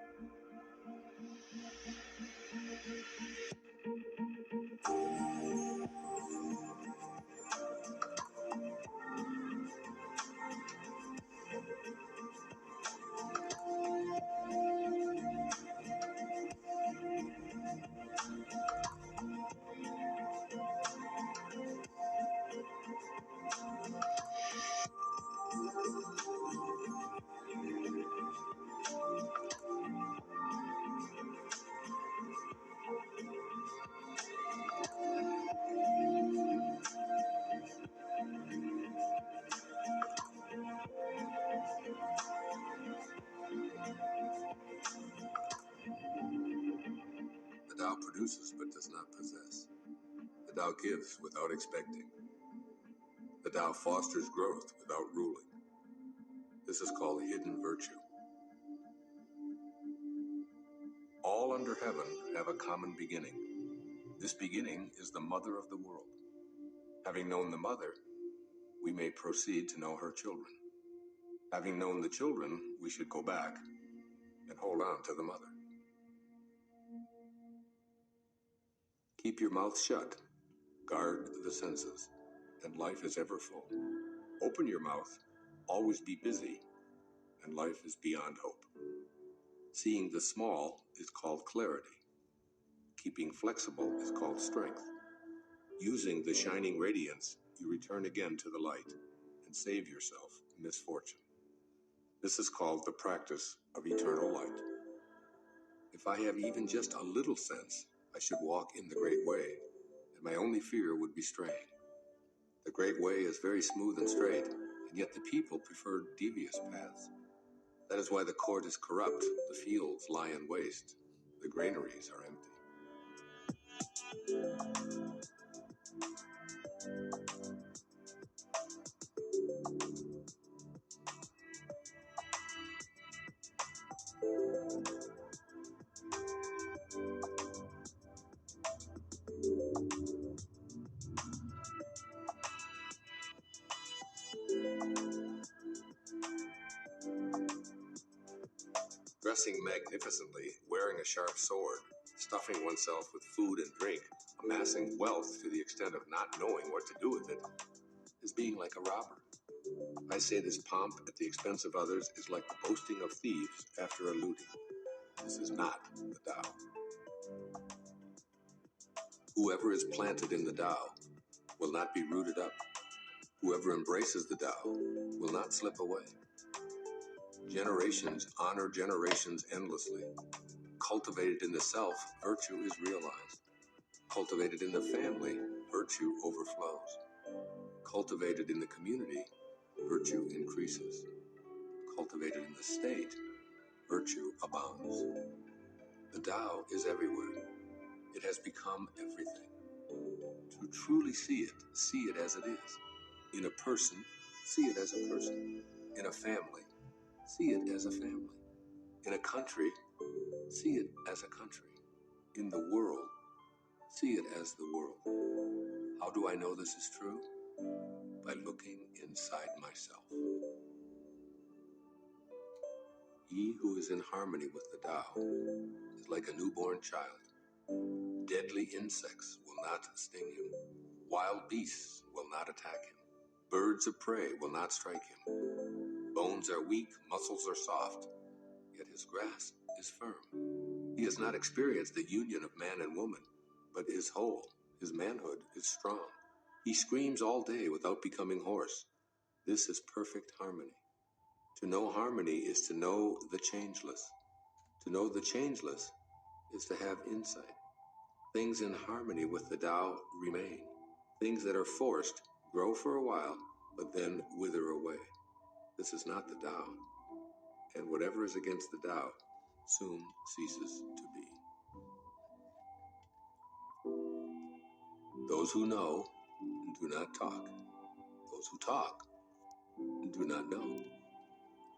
The Tao produces but does not possess. The Tao gives without expecting. The Tao fosters growth without ruling. This is called hidden virtue. All under heaven have a common beginning. This beginning is the mother of the world. Having known the mother, we may proceed to know her children. Having known the children, we should go back and hold on to the mother. Keep your mouth shut, guard the senses, and life is ever full. Open your mouth, always be busy, and life is beyond hope. Seeing the small is called clarity. Keeping flexible is called strength. Using the shining radiance, you return again to the light and save yourself misfortune. This is called the practice of eternal light. If I have even just a little sense, I should walk in the great way, and my only fear would be straying. The great way is very smooth and straight, and yet the people prefer devious paths. That is why the court is corrupt, the fields lie in waste, the granaries are empty. Dressing magnificently, wearing a sharp sword, stuffing oneself with food and drink, amassing wealth to the extent of not knowing what to do with it, is being like a robber. I say this pomp at the expense of others is like the boasting of thieves after a looting. This is not the Tao. Whoever is planted in the Tao will not be rooted up. Whoever embraces the Tao will not slip away. Generations honor generations endlessly. Cultivated in the self, virtue is realized. Cultivated in the family, virtue overflows. Cultivated in the community, virtue increases. Cultivated in the state, virtue abounds. The Tao is everywhere. It has become everything. To truly see it as it is. In a person, see it as a person. In a family, see it as a family. In a country, see it as a country. In the world, see it as the world. How do I know this is true? By looking inside myself. He who is in harmony with the Tao is like a newborn child. Deadly insects will not sting him. Wild beasts will not attack him. Birds of prey will not strike him. Bones are weak, muscles are soft, yet his grasp is firm. He has not experienced the union of man and woman, but is whole. His manhood is strong. He screams all day without becoming hoarse. This is perfect harmony. To know harmony is to know the changeless. To know the changeless is to have insight. Things in harmony with the Tao remain. Things that are forced grow for a while, but then wither away. This is not the Tao. And whatever is against the Tao soon ceases to be. Those who know do not talk. Those who talk do not know.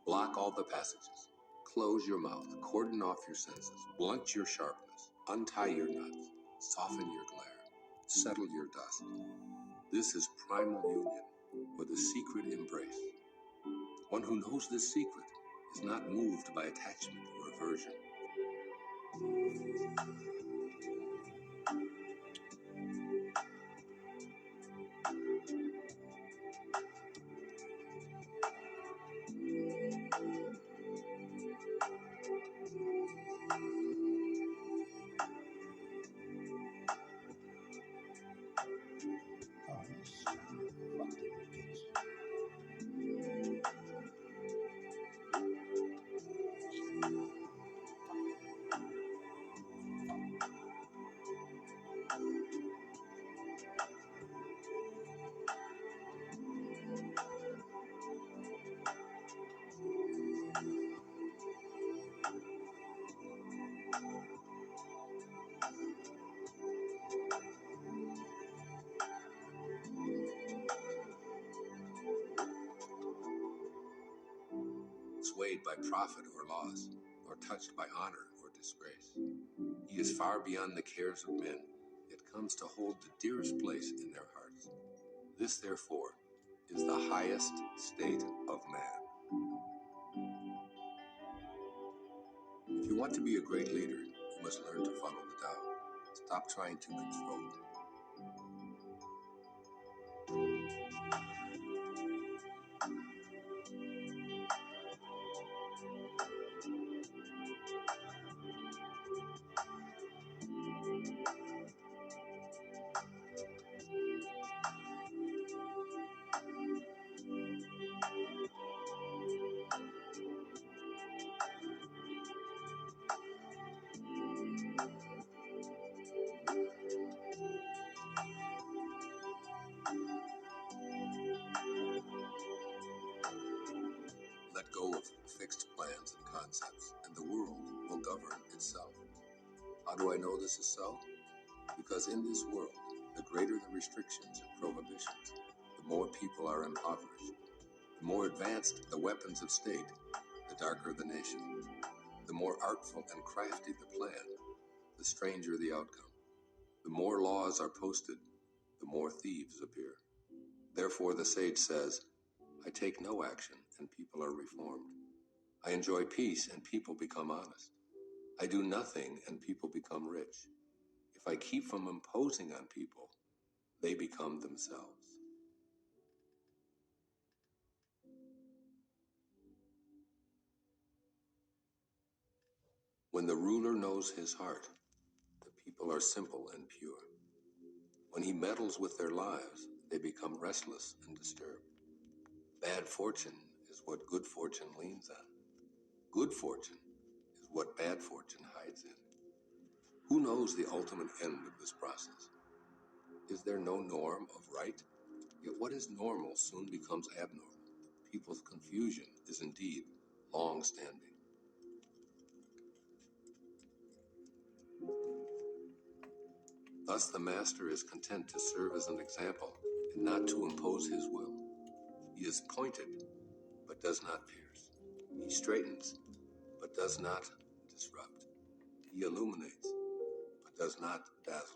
Block all the passages. Close your mouth. Cordon off your senses. Blunt your sharpness. Untie your knots. Soften your glare. Settle your dust. This is primal union with a secret embrace. One who knows this secret is not moved by attachment or aversion. swayed by profit or loss, nor touched by honor or disgrace. He is far beyond the cares of men, yet comes to hold the dearest place in their hearts. This, therefore, is the highest state of man. If you want to be a great leader, you must learn to follow the Tao. Stop trying to control. Let go of fixed plans and concepts, and the world will govern itself. How do I know this is so? Because in this world, the greater the restrictions and prohibitions, the more people are impoverished. The more advanced the weapons of state, the darker the nation. The more artful and crafty the plan, the stranger the outcome. The more laws are posted, the more thieves appear. Therefore the sage says, I take no action and people are reformed. I enjoy peace and people become honest. I do nothing and people become rich. If I keep from imposing on people, they become themselves. When the ruler knows his heart, the people are simple and pure. When he meddles with their lives, they become restless and disturbed. Bad fortune is what good fortune leans on. Good fortune is what bad fortune hides in. Who knows the ultimate end of this process? Is there no norm of right? Yet what is normal soon becomes abnormal. People's confusion is indeed long-standing. Thus the master is content to serve as an example and not to impose his will. He is pointed, but does not pierce. He straightens, but does not disrupt. He illuminates, but does not dazzle.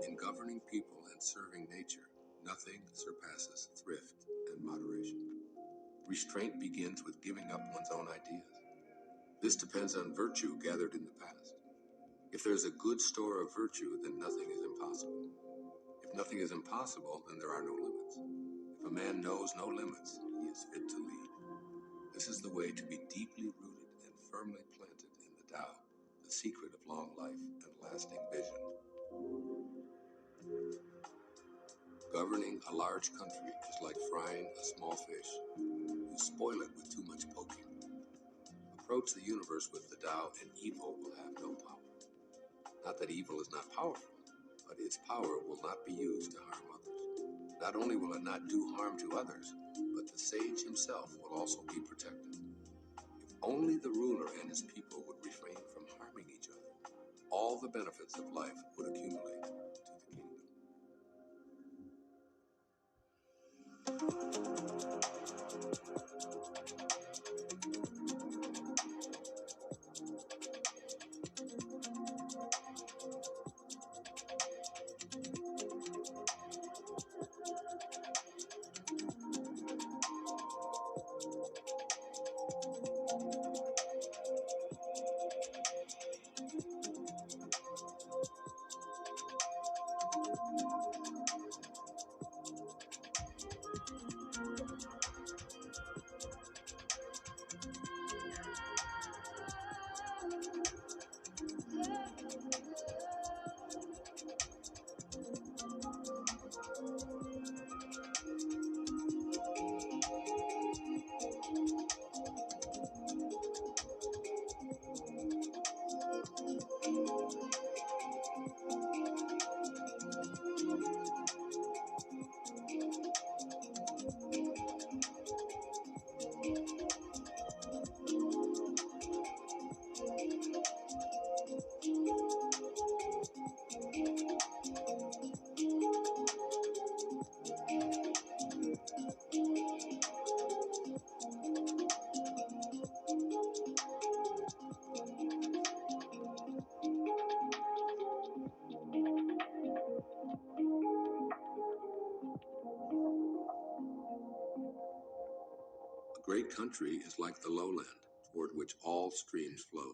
In governing people and serving nature, nothing surpasses thrift and moderation. Restraint begins with giving up one's own ideas. This depends on virtue gathered in the past. If there's a good store of virtue, then nothing is impossible. If nothing is impossible, then there are no limits. If a man knows no limits, he is fit to lead. This is the way to be deeply rooted and firmly planted in the Tao, the secret of long life and lasting vision. Governing a large country is like frying a small fish. You spoil it with too much poking. Approach the universe with the Tao and evil will have no power. Not that evil is not powerful, but its power will not be used to harm others. Not only will it not do harm to others, but the sage himself will also be protected. If only the ruler and his people would refrain from harming each other, all the benefits of life would accumulate to the kingdom. great country is like the lowland, toward which all streams flow.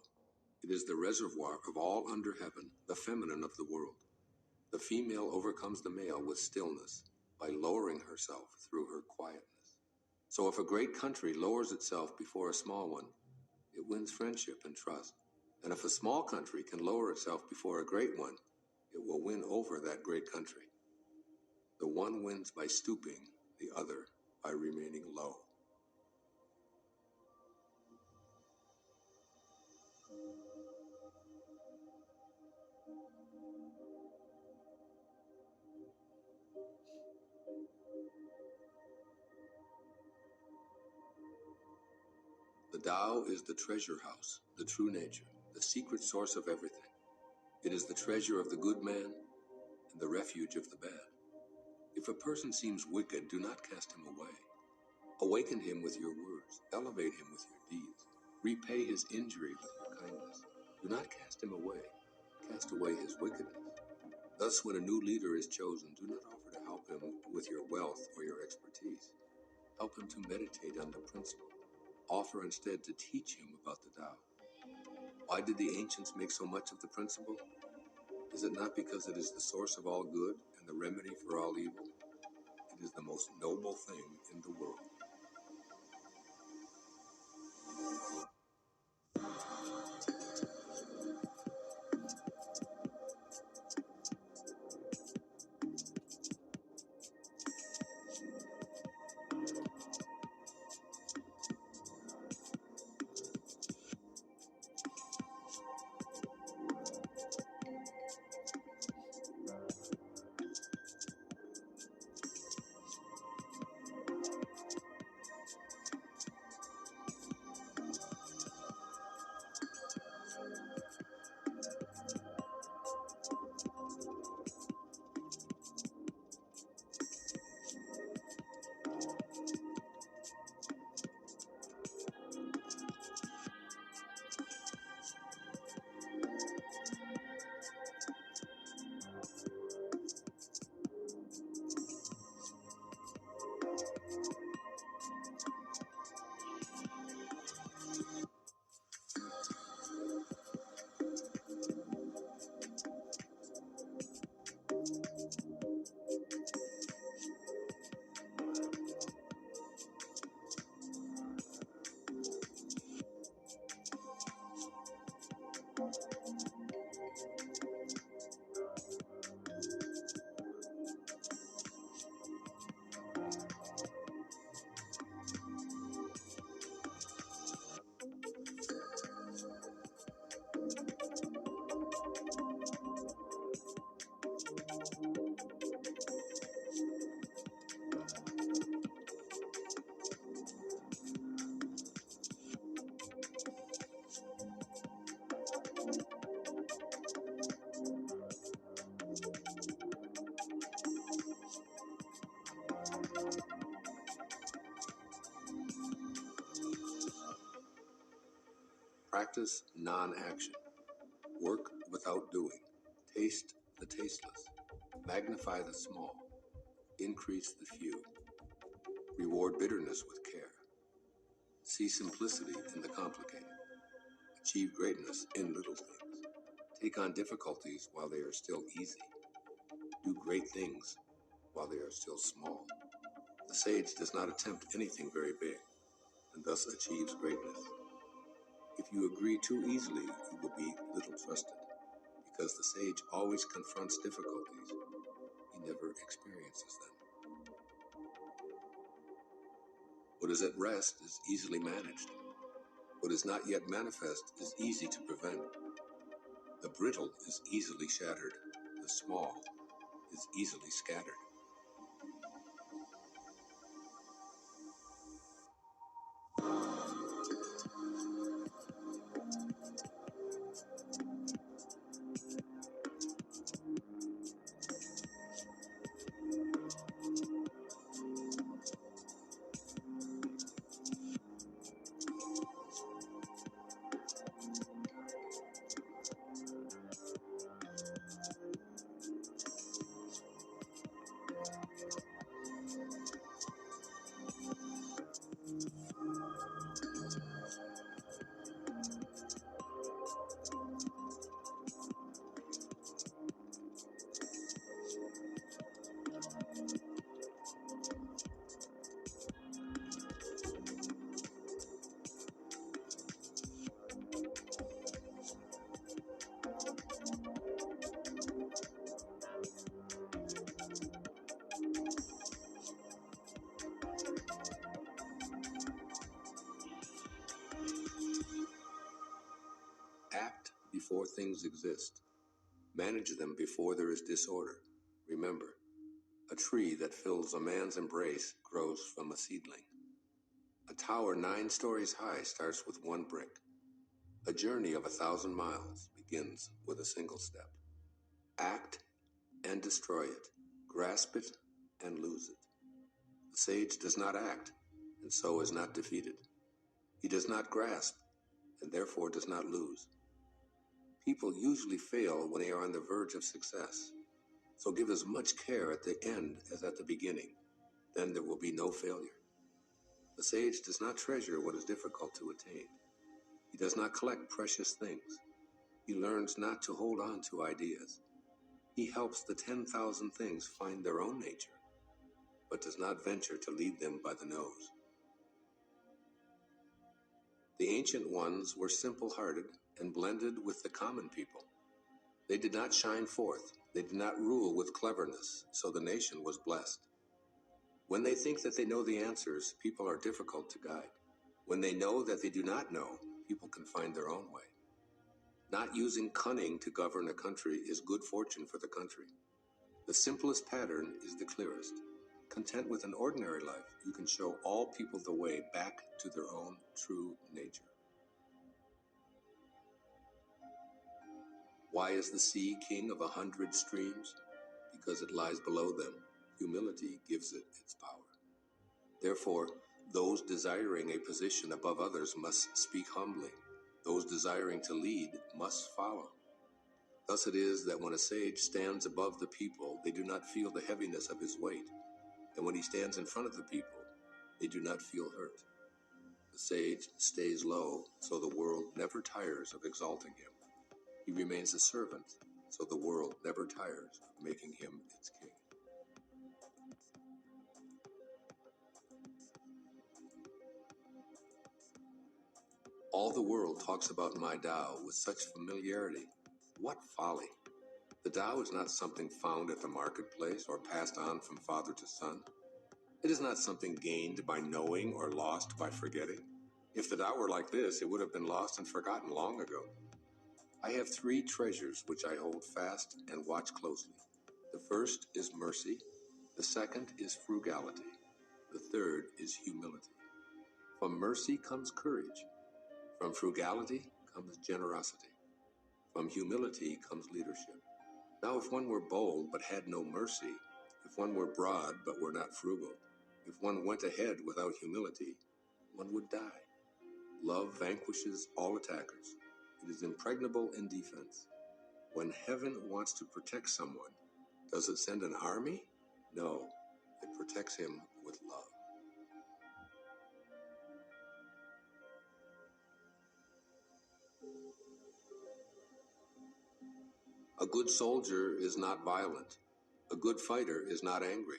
It is the reservoir of all under heaven, the feminine of the world. The female overcomes the male with stillness, by lowering herself through her quietness. So if a great country lowers itself before a small one, it wins friendship and trust. And if a small country can lower itself before a great one, it will win over that great country. The one wins by stooping, the other by remaining low. The Tao is the treasure house, the true nature, the secret source of everything. It is the treasure of the good man and the refuge of the bad. If a person seems wicked, do not cast him away. Awaken him with your words, elevate him with your deeds, repay his injury with your kindness. Do not cast him away, cast away his wickedness. Thus, when a new leader is chosen, do not offer to help him with your wealth or your expertise. Help him to meditate on the principle. Offer instead to teach him about the Tao. Why did the ancients make so much of the principle? Is it not because it is the source of all good and the remedy for all evil? It is the most noble thing in the world. Practice non-action. Work without doing. Taste the tasteless. Magnify the small. Increase the few. Reward bitterness with care. See simplicity in the complicated. Achieve greatness in little things. Take on difficulties while they are still easy. Do great things while they are still small. The sage does not attempt anything very big, and thus achieves greatness. If you agree too easily, you will be little trusted, because the sage always confronts difficulties. He never experiences them. What is at rest is easily managed. What is not yet manifest is easy to prevent. The brittle is easily shattered. The small is easily scattered. before things exist. Manage them before there is disorder. Remember, a tree that fills a man's embrace grows from a seedling. A tower 9 stories high starts with 1 brick. A journey of 1,000 miles begins with a single step. Act and destroy it. Grasp it and lose it. The sage does not act, and so is not defeated. He does not grasp, and therefore does not lose. People usually fail when they are on the verge of success. So give as much care at the end as at the beginning. Then there will be no failure. The sage does not treasure what is difficult to attain. He does not collect precious things. He learns not to hold on to ideas. He helps the 10,000 things find their own nature, but does not venture to lead them by the nose. The ancient ones were simple-hearted and blended with the common people. They did not shine forth. They did not rule with cleverness, so the nation was blessed. When they think that they know the answers, people are difficult to guide. When they know that they do not know, people can find their own way. Not using cunning to govern a country is good fortune for the country. The simplest pattern is the clearest. Content with an ordinary life, you can show all people the way back to their own true nature. Why is the sea king of 100 streams? Because it lies below them. Humility gives it its power. Therefore, those desiring a position above others must speak humbly. Those desiring to lead must follow. Thus it is that when a sage stands above the people, they do not feel the heaviness of his weight. And when he stands in front of the people, they do not feel hurt. The sage stays low, so the world never tires of exalting him. He remains a servant, so the world never tires of making him its king. All the world talks about my Tao with such familiarity. What folly! The Tao is not something found at the marketplace or passed on from father to son. It is not something gained by knowing or lost by forgetting. If the Tao were like this, it would have been lost and forgotten long ago. I have 3 treasures which I hold fast and watch closely. The first is mercy. The second is frugality. The third is humility. From mercy comes courage. From frugality comes generosity. From humility comes leadership. Now, if one were bold but had no mercy, if one were broad but were not frugal, if one went ahead without humility, one would die. Love vanquishes all attackers. It is impregnable in defense. When heaven wants to protect someone, does it send an army? No, it protects him with love. A good soldier is not violent. A good fighter is not angry.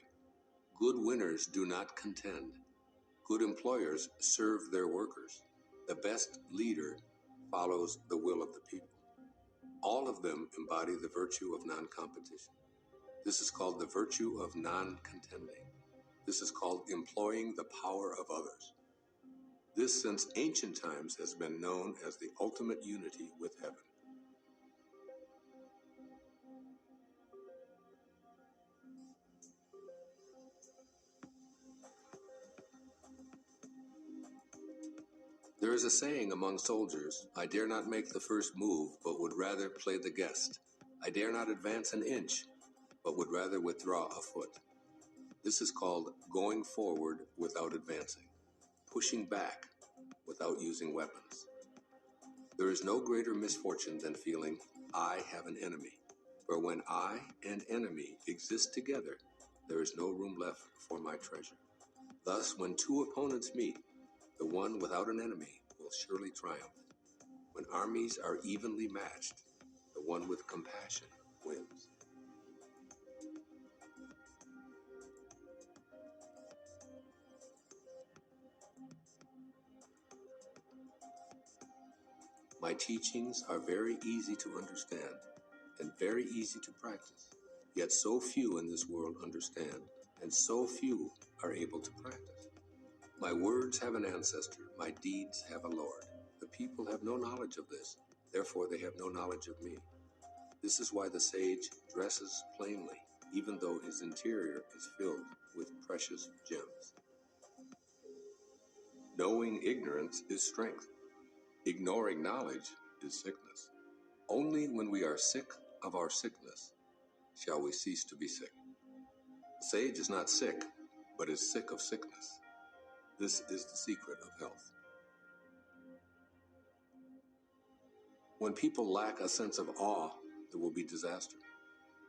Good winners do not contend. Good employers serve their workers. The best leader follows the will of the people. All of them embody the virtue of non-competition. This is called the virtue of non-contending. This is called employing the power of others. This, since ancient times, has been known as the ultimate unity with heaven. There is a saying among soldiers, I dare not make the first move, but would rather play the guest. I dare not advance an inch, but would rather withdraw a foot. This is called going forward without advancing, pushing back without using weapons. There is no greater misfortune than feeling, I have an enemy. For when I and enemy exist together, there is no room left for my treasure. Thus, when 2 opponents meet, the one without an enemy will surely triumph. When armies are evenly matched, the one with compassion wins. My teachings are very easy to understand and very easy to practice. Yet so few in this world understand, and so few are able to practice. My words have an ancestor, my deeds have a lord. The people have no knowledge of this. Therefore they have no knowledge of me. This is why the sage dresses plainly, even though his interior is filled with precious gems. Knowing ignorance is strength. Ignoring knowledge is sickness. Only when we are sick of our sickness shall we cease to be sick. The sage is not sick, but is sick of sickness. This is the secret of health. When people lack a sense of awe, there will be disaster.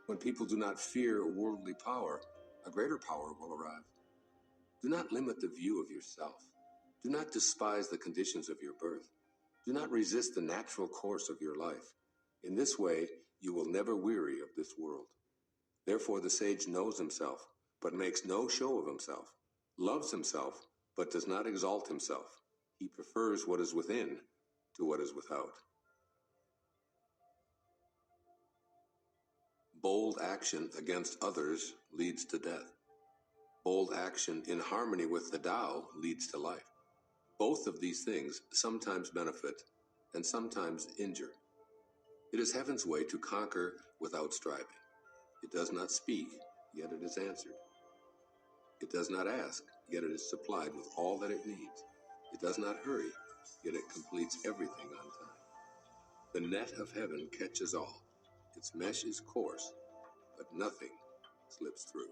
When people do not fear worldly power, a greater power will arrive. Do not limit the view of yourself. Do not despise the conditions of your birth. Do not resist the natural course of your life. In this way, you will never weary of this world. Therefore, the sage knows himself, but makes no show of himself, loves himself, but does not exalt himself. He prefers what is within to what is without. Bold action against others leads to death. Bold action in harmony with the Tao leads to life. Both of these things sometimes benefit and sometimes injure. It is heaven's way to conquer without striving. It does not speak, yet it is answered. It does not ask, yet it is supplied with all that it needs. It does not hurry, yet it completes everything on time. The net of heaven catches all. Its mesh is coarse, but nothing slips through.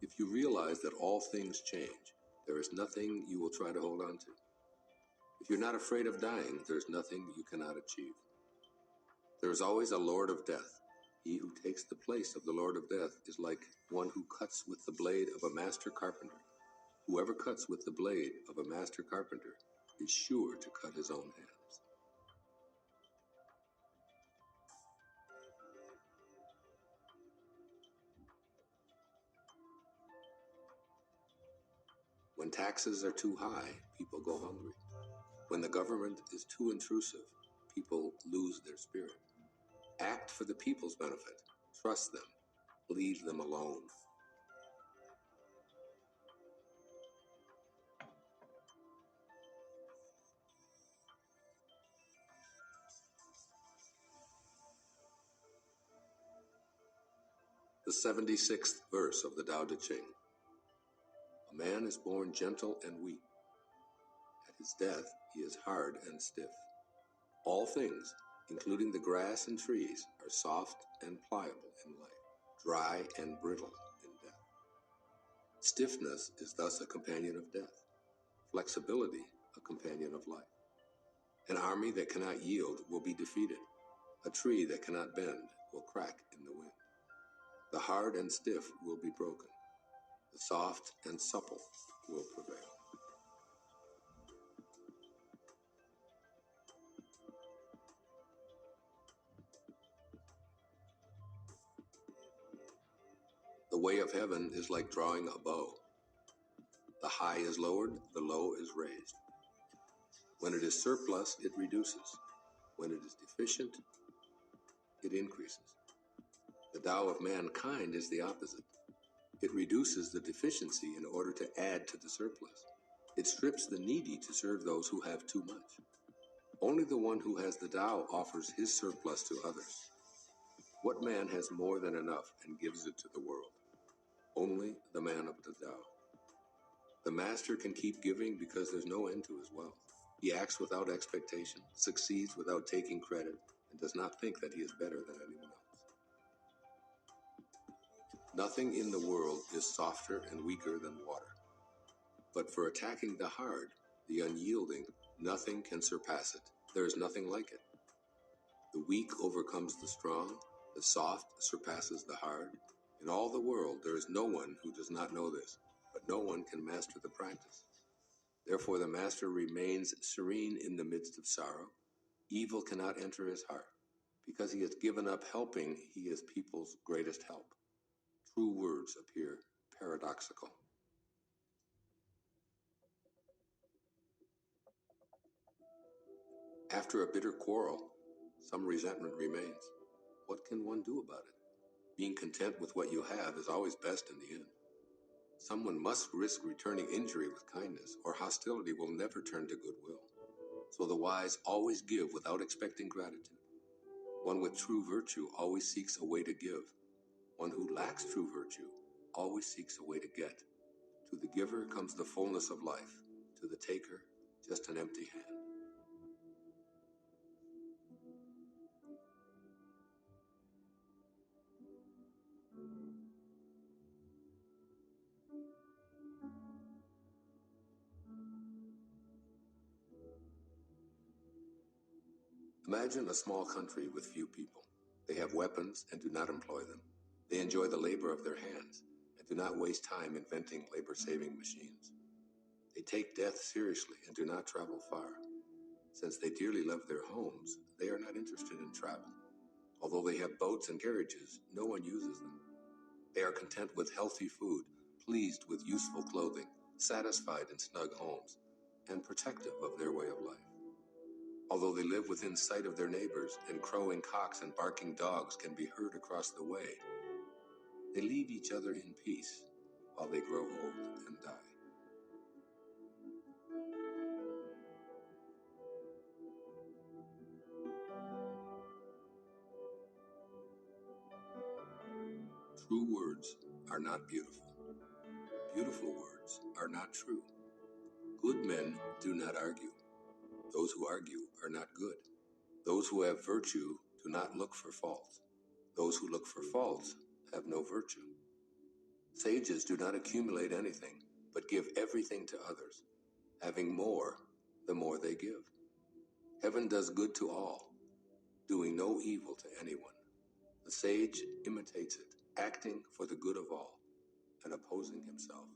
If you realize that all things change, there is nothing you will try to hold on to. If you're not afraid of dying, there is nothing you cannot achieve. There is always a Lord of Death. He who takes the place of the Lord of Death is like one who cuts with the blade of a master carpenter. Whoever cuts with the blade of a master carpenter is sure to cut his own hands. When taxes are too high, people go hungry. When the government is too intrusive, people lose their spirit. Act for the people's benefit. Trust them. Leave them alone. The 76th verse of the Tao Te Ching. A man is born gentle and weak. At his death, he is hard and stiff. All things, including the grass and trees, are soft and pliable in life, dry and brittle in death. Stiffness is thus a companion of death, flexibility a companion of life. An army that cannot yield will be defeated. A tree that cannot bend will crack in the wind. The hard and stiff will be broken. The soft and supple will prevail. The way of heaven is like drawing a bow. The high is lowered, the low is raised. When it is surplus, it reduces. When it is deficient, it increases. The Tao of mankind is the opposite. It reduces the deficiency in order to add to the surplus. It strips the needy to serve those who have too much. Only the one who has the Tao offers his surplus to others. What man has more than enough and gives it to the world? Only the man of the Tao. The master can keep giving because there's no end to his wealth. He acts without expectation, succeeds without taking credit, and does not think that he is better than anyone else. Nothing in the world is softer and weaker than water. But for attacking the hard, the unyielding, nothing can surpass it. There is nothing like it. The weak overcomes the strong, the soft surpasses the hard. In all the world, there is no one who does not know this, but no one can master the practice. Therefore, the master remains serene in the midst of sorrow. Evil cannot enter his heart. Because he has given up helping, he is people's greatest help. True words appear paradoxical. After a bitter quarrel, Some resentment remains. What can one do about it? Being content with what you have is always best in the end. Someone must risk returning injury with kindness, or hostility will never turn to goodwill. So the wise always give without expecting gratitude. One with true virtue always seeks a way to give. One who lacks true virtue always seeks a way to get. To the giver comes the fullness of life. To the taker, just an empty hand. Imagine a small country with few people. They have weapons and do not employ them. They enjoy the labor of their hands and do not waste time inventing labor-saving machines. They take death seriously and do not travel far. Since they dearly love their homes, they are not interested in travel. Although they have boats and carriages, no one uses them. They are content with healthy food, pleased with useful clothing, satisfied in snug homes, and protective of their way of life. Although they live within sight of their neighbors, and crowing cocks and barking dogs can be heard across the way, they leave each other in peace while they grow old and die. True words are not beautiful. Beautiful words are not true. Good men do not argue. Those who argue are not good. Those who have virtue do not look for faults. Those who look for faults have no virtue. Sages do not accumulate anything, but give everything to others. Having more, the more they give. Heaven does good to all, doing no evil to anyone. The sage imitates it, acting for the good of all, and opposing himself